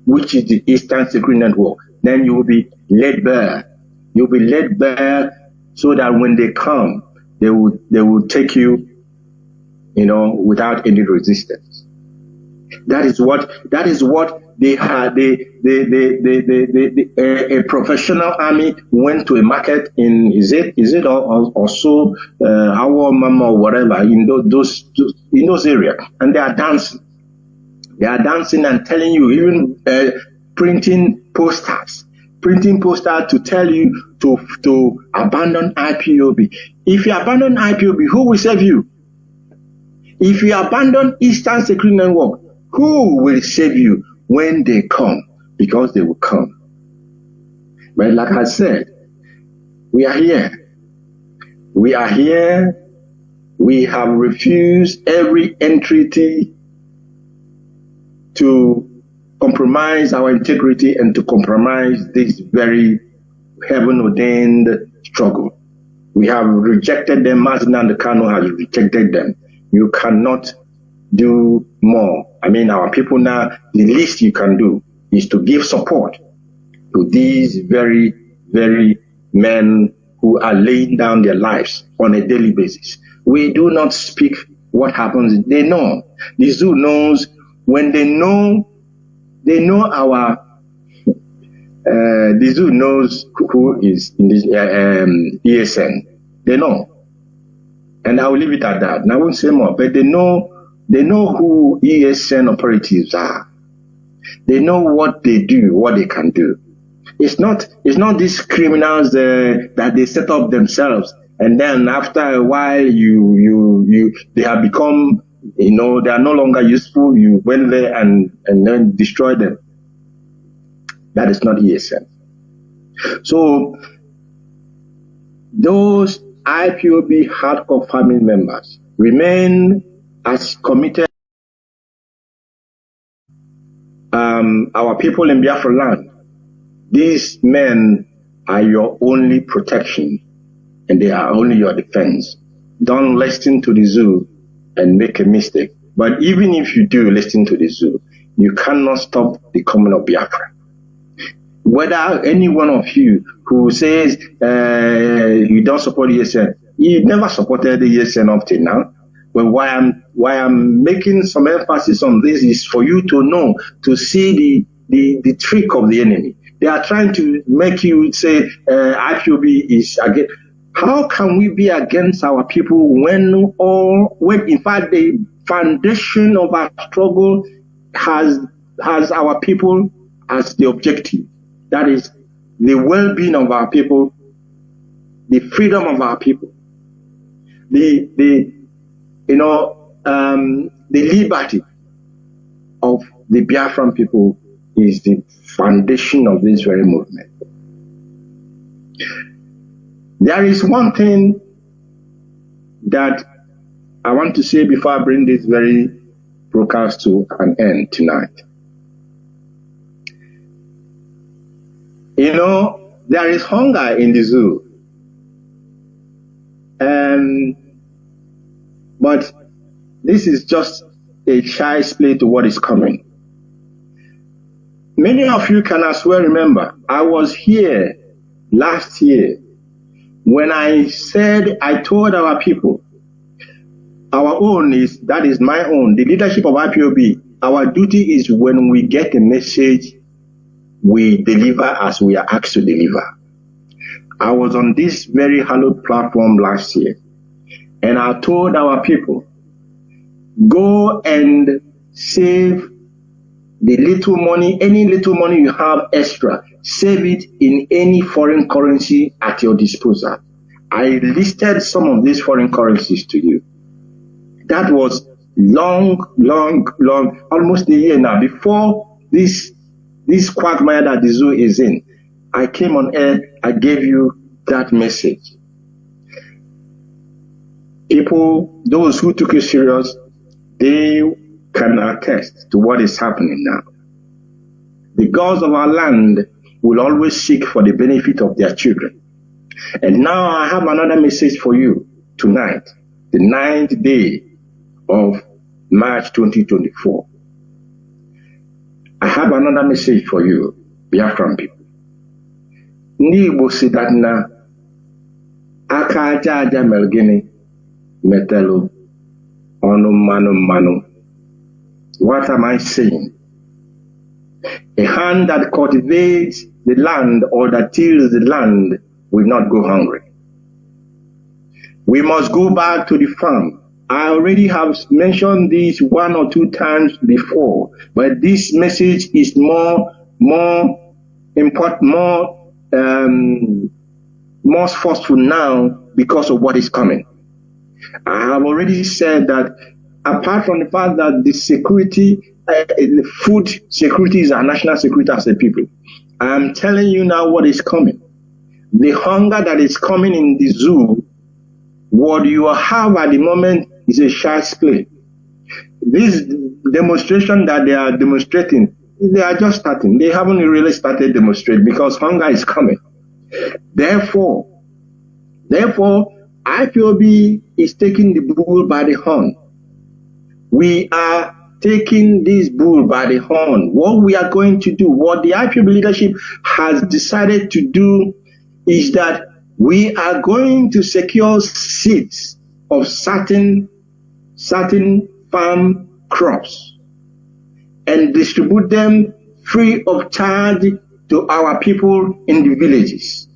which is the Eastern Security Network. Then you will be laid bare. You'll be laid bare so that when they come, they will take you, without any resistance. That is what they had. A professional army went to a market in is it also our mama or whatever in those areas, and they are dancing. They are dancing and telling you, even printing posters to tell you to abandon IPOB. If you abandon IPOB, who will save you? If you abandon Eastern Security Network, who will save you when they come? Because they will come. But like I said, we are here. We are here. We have refused every entreaty to compromise our integrity and to compromise this very heaven-ordained struggle. We have rejected them. Mazi and Kano has rejected them. You cannot do more. I mean, our people now, the least you can do is to give support to these very, very men who are laying down their lives on a daily basis. We do not speak what happens. They know. The zoo knows. When they know our, the zoo knows who is in this ESN. They know. And I will leave it at that. And I won't say more, but they know who ESN operatives are. They know what they do, what they can do. It's not these criminals that they set up themselves, and then after a while they have become, they are no longer useful. You went there and then destroy them. That is not ESN. So those IPOB hardcore family members remain as committed. Our people in Biafra land, these men are your only protection, and they are only your defense. Don't listen to the zoo and make a mistake. But even if you do listen to the zoo, you cannot stop the coming of Biafra. Whether any one of you who says you don't support ESN, you never supported the ESN up till now. But why I'm making some emphasis on this is for you to know, to see the trick of the enemy. They are trying to make you say IPOB is again. How can we be against our people when in fact the foundation of our struggle has our people as the objective? That is the well-being of our people, the freedom of our people, the liberty of the Biafran people is the foundation of this very movement. There is one thing that I want to say before I bring this very broadcast to an end tonight. You know, there is hunger in the zoo. But this is just a child's play to what is coming. Many of you can as well remember, I was here last year when I told our people, our own that is my own, the leadership of IPOB, our duty is when we get a message, we deliver as we are asked to deliver. I was on this very hallowed platform last year, and I told our people, go and save the little money, any little money you have extra, save it in any foreign currency at your disposal. I listed some of these foreign currencies to you. That was long, almost a year now, before this quagmire that the zoo is in. I came on air, I gave you that message. People, those who took it serious, they can attest to what is happening now. The gods of our land will always seek for the benefit of their children. And now I have another message for you tonight, the 9th day of March 2024. I have another message for you, Biafran people. Ndị Igbo si that na aka aja aja mere gịnị metelu ọnụ mmanụ. What am I saying? A hand that cultivates the land or that tills the land will not go hungry. We must go back to the farm. I already have mentioned this 1 or 2 times before, but this message is more important, more forceful now because of what is coming. I have already said that apart from the fact that the security, the food security is our national security as a people, I am telling you now what is coming. The hunger that is coming in the zoo, what you have at the moment is a child's play. This demonstration that they are demonstrating, they are just starting. They haven't really started demonstrating because hunger is coming. Therefore, IPOB is taking the bull by the horn. We are taking this bull by the horn. What we are going to do, what the IPOB leadership has decided to do is that we are going to secure seeds of certain farm crops and distribute them free of charge to our people in the villages.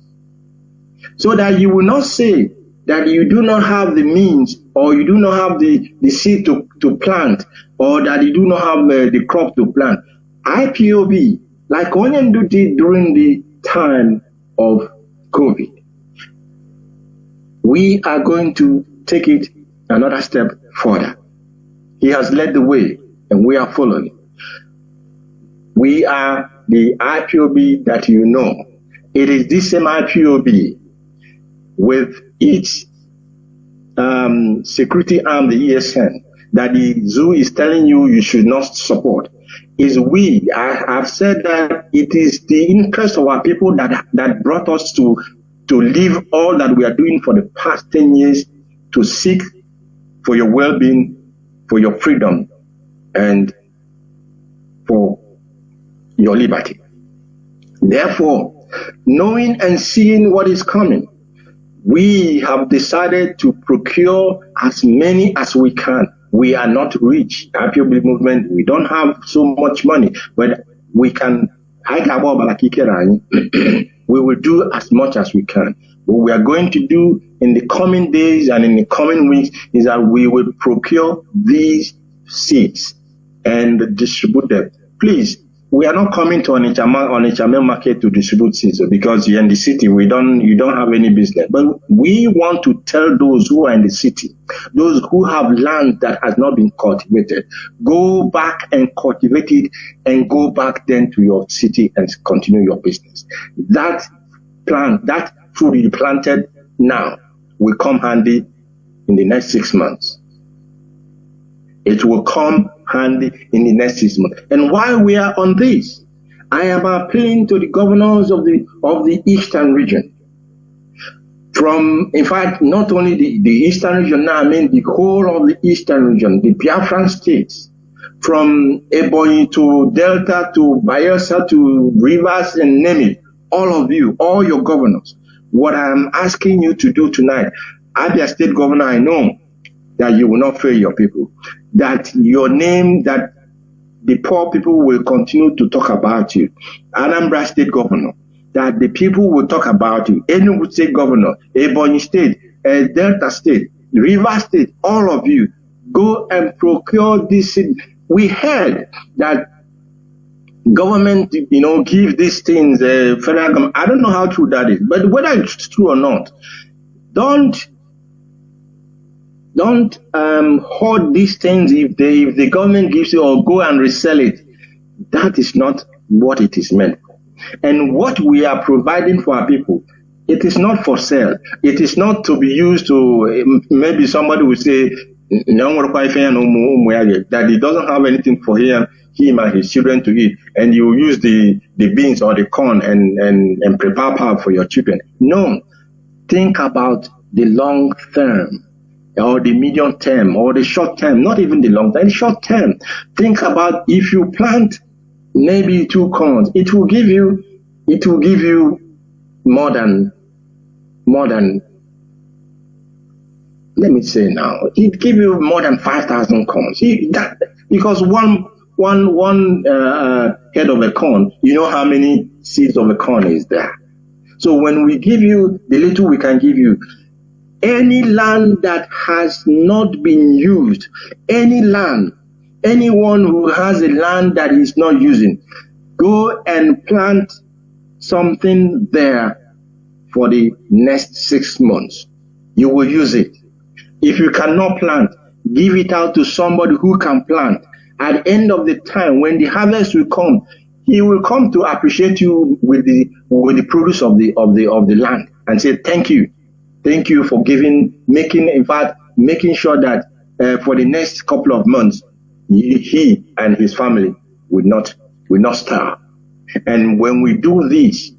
So that you will not say that you do not have the means or you do not have the seed to plant or that you do not have the crop to plant. IPOB, like Onyendu did during the time of COVID, we are going to take it another step further. He has led the way and we are following. We are the IPOB that you know. It is this same IPOB with its security arm, the ESN, that the zoo is telling you should not support. Is we. I have said that it is the interest of our people that brought us to leave all that we are doing for the past 10 years to seek for your well-being, for your freedom, and for your liberty. Therefore, knowing and seeing what is coming, we have decided to procure as many as we can. We are not rich. The IPOB movement, we don't have so much money, but we can. We will do as much as we can. What we are going to do in the coming days and in the coming weeks is that we will procure these seeds and distribute them. Please, we are not coming to Onitsha market to distribute seeds because you're in the city. You don't have any business. But we want to tell those who are in the city, those who have land that has not been cultivated, go back and cultivate it and go back then to your city and continue your business. That food you planted now will come handy in the next 6 months. It will come handy in the next 6 months. And while we are on this, I am appealing to the governors of the Eastern region. In fact, not only the Eastern region now, I mean the whole of the Eastern region, the Biafran states, from Ebonyi to Delta to Bayelsa to Rivers and name it, all of you, all your governors. What I am asking you to do tonight, Abia State Governor, I know that you will not fail your people, that your name, that the poor people will continue to talk about you. Anambra State Governor, that the people will talk about you. Enugu State Governor, Ebonyi State, Delta State, River State, all of you, go and procure this. We heard that government, give these things, federal government. I don't know how true that is, but whether it's true or not, don't hoard these things if the government gives you, or go and resell it. That is not what it is meant for. And what we are providing for our people, it is not for sale. It is not to be used to, maybe somebody will say, that he doesn't have anything for him and his children to eat, and you use the beans or the corn and prepare power for your children. No. Think about the long term, or the medium term, or the short term, not even the long term, the short term. Think about if you plant maybe 2 corns, it will give you more than, let me say now, it give you more than 5,000 corns. Because one head of a corn, you know how many seeds of a corn is there. So when we give you the little we can give you, any land that has not been used, anyone who has a land that is not using, go and plant something there for the next 6 months. You will use it. If you cannot plant, give it out to somebody who can plant. At the end of the time, when the harvest will come, he will come to appreciate you with the produce of the land and say thank you for making sure that for the next couple of months he and his family will not starve. And when we do this,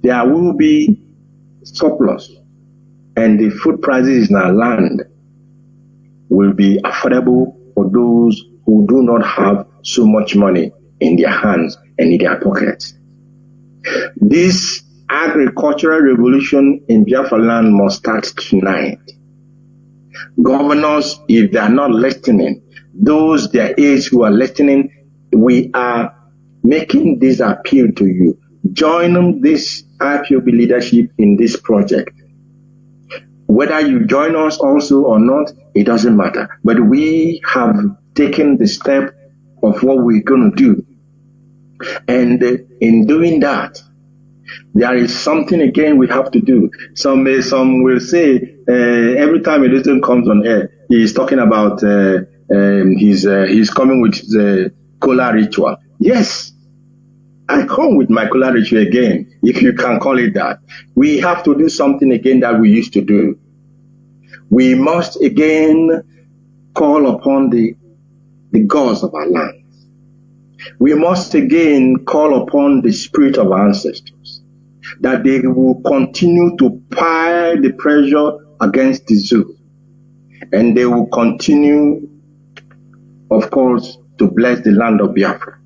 there will be surplus, and the food prices in our land will be affordable for those who do not have so much money in their hands and in their pockets. This agricultural revolution in Biafra land must start tonight. Governors, if they are not listening, those their age who are listening, we are making this appeal to you. Join this IPOB leadership in this project. Whether you join us also or not, it doesn't matter. But we have taken the step of what we're going to do. And in doing that, there is something again we have to do. Some will say every time Edoziem comes on air, he's talking about he's coming with the kola ritual. Yes, I come with my kola ritual again, if you can call it that. We have to do something again that we used to do. We must again call upon the gods of our land. We must again call upon the spirit of our ancestors, that they will continue to pile the pressure against the zoo, and they will continue, of course, to bless the land of Biafra.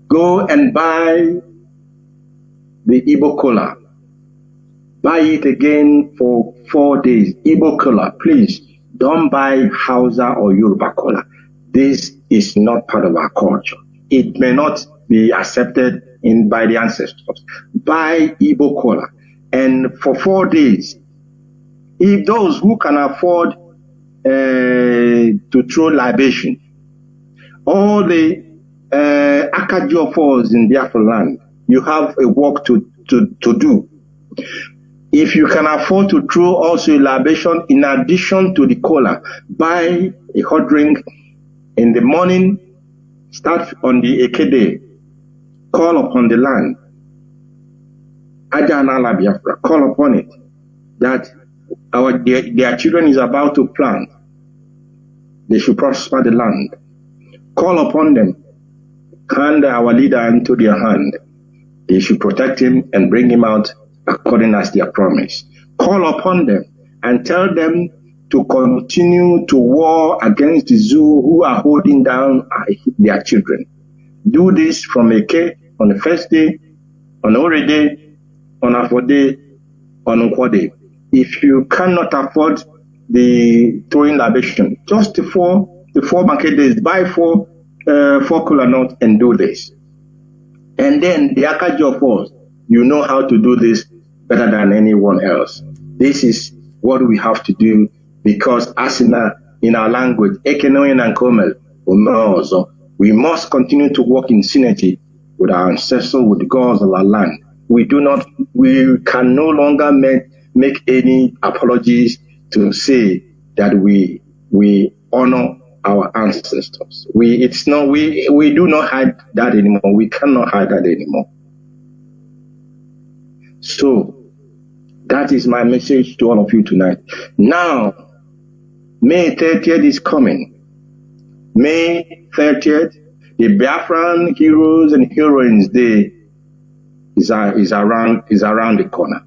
Go and buy the Igbo kola. Buy it again for 4 days. Igbo kola, please. Don't buy Hausa or Yoruba kola. This is not part of our culture. It may not be accepted by the ancestors, buy Igbo kola, and for 4 days, if those who can afford to throw libation, all the Akajo falls in Biafra land, you have a work to do. If you can afford to throw also a libation in addition to the cola, buy a hot drink in the morning, start on the Eke day, call upon the land, Ajanala Biafra, call upon it, that their children is about to plant. They should prosper the land. Call upon them, hand our leader into their hand. They should protect him and bring him out according as their promise. Call upon them and tell them to continue to war against the zoo who are holding down their children. Do this from Eke on the first day, on Orede, on Afode, on Nkwode. If you cannot afford the throwing libation, just the four market days, buy four kola nuts and do this. And then the Akajo Falls, you know how to do this better than anyone else. This is what we have to do, because as in our language, Ekenoin and Komel, we must continue to work in synergy with our ancestors, with the gods of our land. We can no longer make any apologies to say that we honor our ancestors. We do not hide that anymore. We cannot hide that anymore. So that is my message to all of you tonight. Now, May 30th is coming. May 30th, the Biafran Heroes and Heroines Day is around the corner.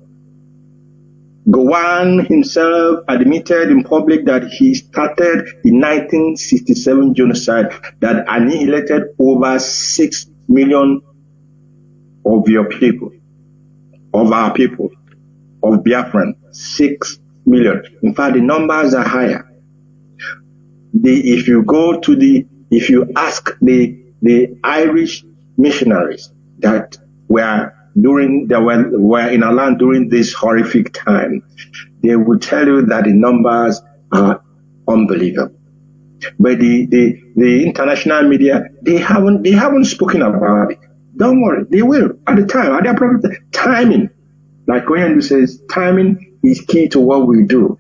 Gowon himself admitted in public that he started the 1967 genocide that annihilated over 6 million of your people, of our people, of Biafran. 6 million. In fact, the numbers are higher. If you ask the Irish missionaries that were in our land during this horrific time, they will tell you that the numbers are unbelievable. But the international media, they haven't spoken about it. Don't worry, they will at the time, at the appropriate timing. Like Oyendu says, timing is key to what we do.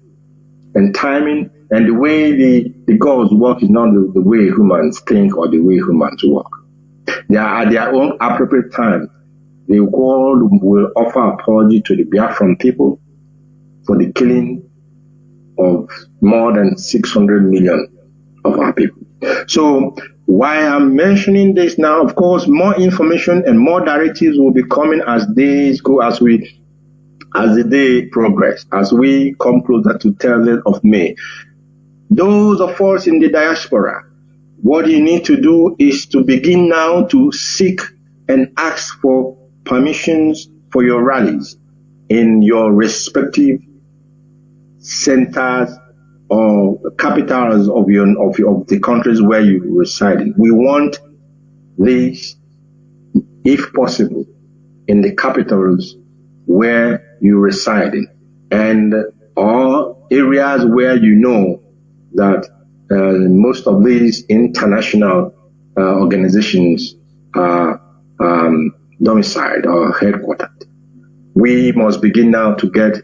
And timing and the way the gods work is not the way humans think or the way humans work. They are at their own appropriate time. The world will offer apology to the Biafran people for the killing of more than 600 million of our people. So why I'm mentioning this now, of course, more information and more directives will be coming as days go, as the day progress, as we come closer to 10th of May. Those of us in the diaspora, what you need to do is to begin now to seek and ask for permissions for your rallies in your respective centers or capitals of the countries where you reside in. We want this, if possible, in the capitals where you reside in, and or areas where you know that most of these international organizations are domiciled or headquartered. We must begin now to get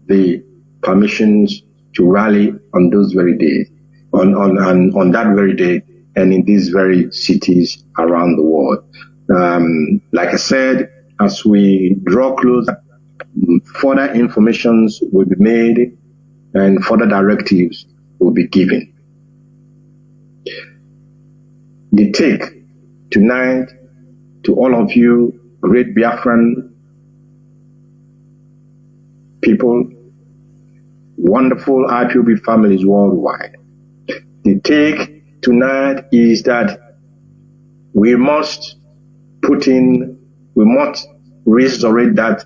the permissions to rally on those very days, on that very day, and in these very cities around the world. Like I said, as we draw closer, further informations will be made and further directives will be given. The take tonight to all of you great Biafran people, wonderful IPOB families worldwide. The take tonight is that we must resurrect that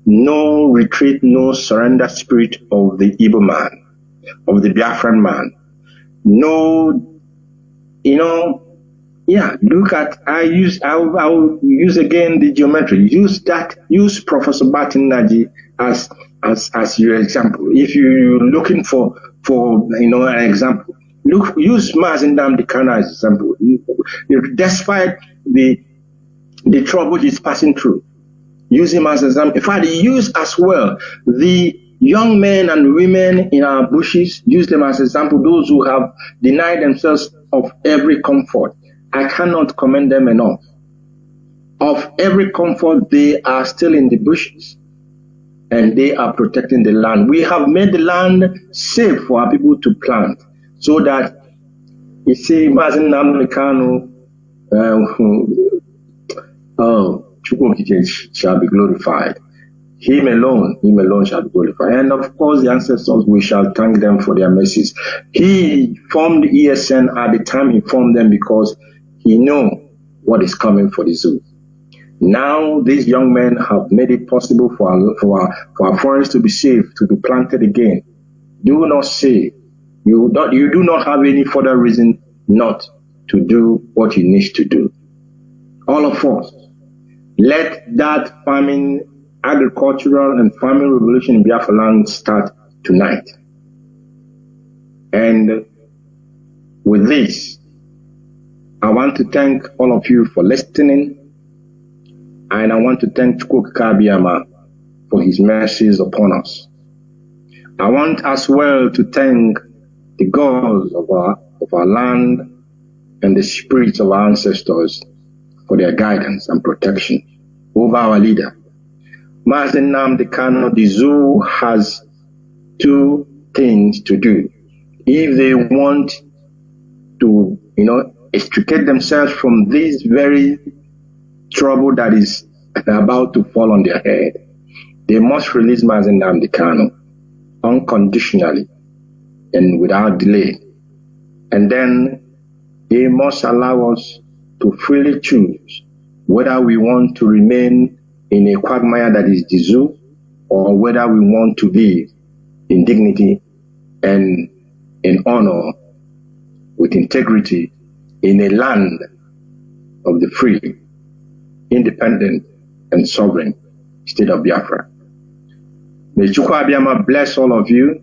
no retreat, no surrender spirit of the Igbo man, of the Biafran man. No, Yeah, look at, I'll use again the geometry. Use Professor Martin Naji as your example. If you're looking for an example, use Mazi Nnamdi Kanu as example. Despite the trouble he's passing through, use him as example. In fact, use as well the young men and women in our bushes. Use them as example. Those who have denied themselves of every comfort. I cannot commend them enough. Of every comfort, they are still in the bushes and they are protecting the land. We have made the land safe for our people to plant so that, you see, Mazi Nnamdi Kanu, Chukwu shall be glorified. Him alone shall be glorified. And of course, the ancestors, we shall thank them for their mercies. He formed ESN at the time he formed them because he knew what is coming for the zoo. Now, these young men have made it possible for our forests to be safe, to be planted again. Do not say, you do not have any further reason not to do what you need to do. All of us, let that agricultural and farming revolution in Biafra land start tonight. And with this, I want to thank all of you for listening, and I want to thank Chukwu Abiyama for his mercies upon us. I want as well to thank the gods of our land and the spirits of our ancestors for their guidance and protection over our leader. Mazi Nnamdi Kanu, the zoo has two things to do. If they want to, extricate themselves from this very trouble that is about to fall on their head, they must release Mazi Nnamdi Kanu unconditionally and without delay. And then they must allow us to freely choose whether we want to remain in a quagmire that is the zoo, or whether we want to live in dignity and in honor, with integrity, in a land of the free, independent, and sovereign state of Biafra. May Chukwu Abiyama bless all of you.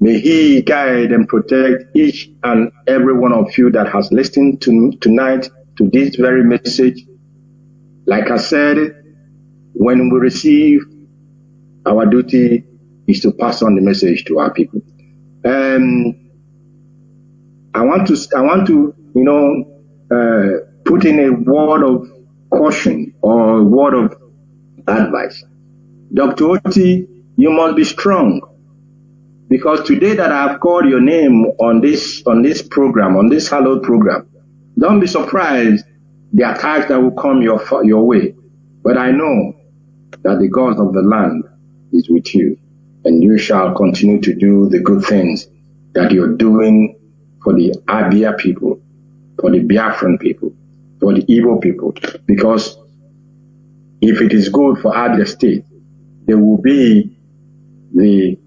May he guide and protect each and every one of you that has listened tonight to this very message. Like I said, when we receive, our duty is to pass on the message to our people. I want to put in a word of caution or a word of advice. Dr. Oti, you must be strong, because today that I have called your name on this program, on this hallowed program, don't be surprised the attacks that will come your way. But I know that the God of the land is with you, and you shall continue to do the good things that you're doing for the Abia people, for the Biafran people, for the Igbo people. Because if it is good for Abia State, there will be the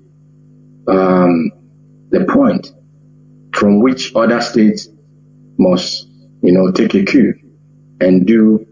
point from which other states must, take a cue and do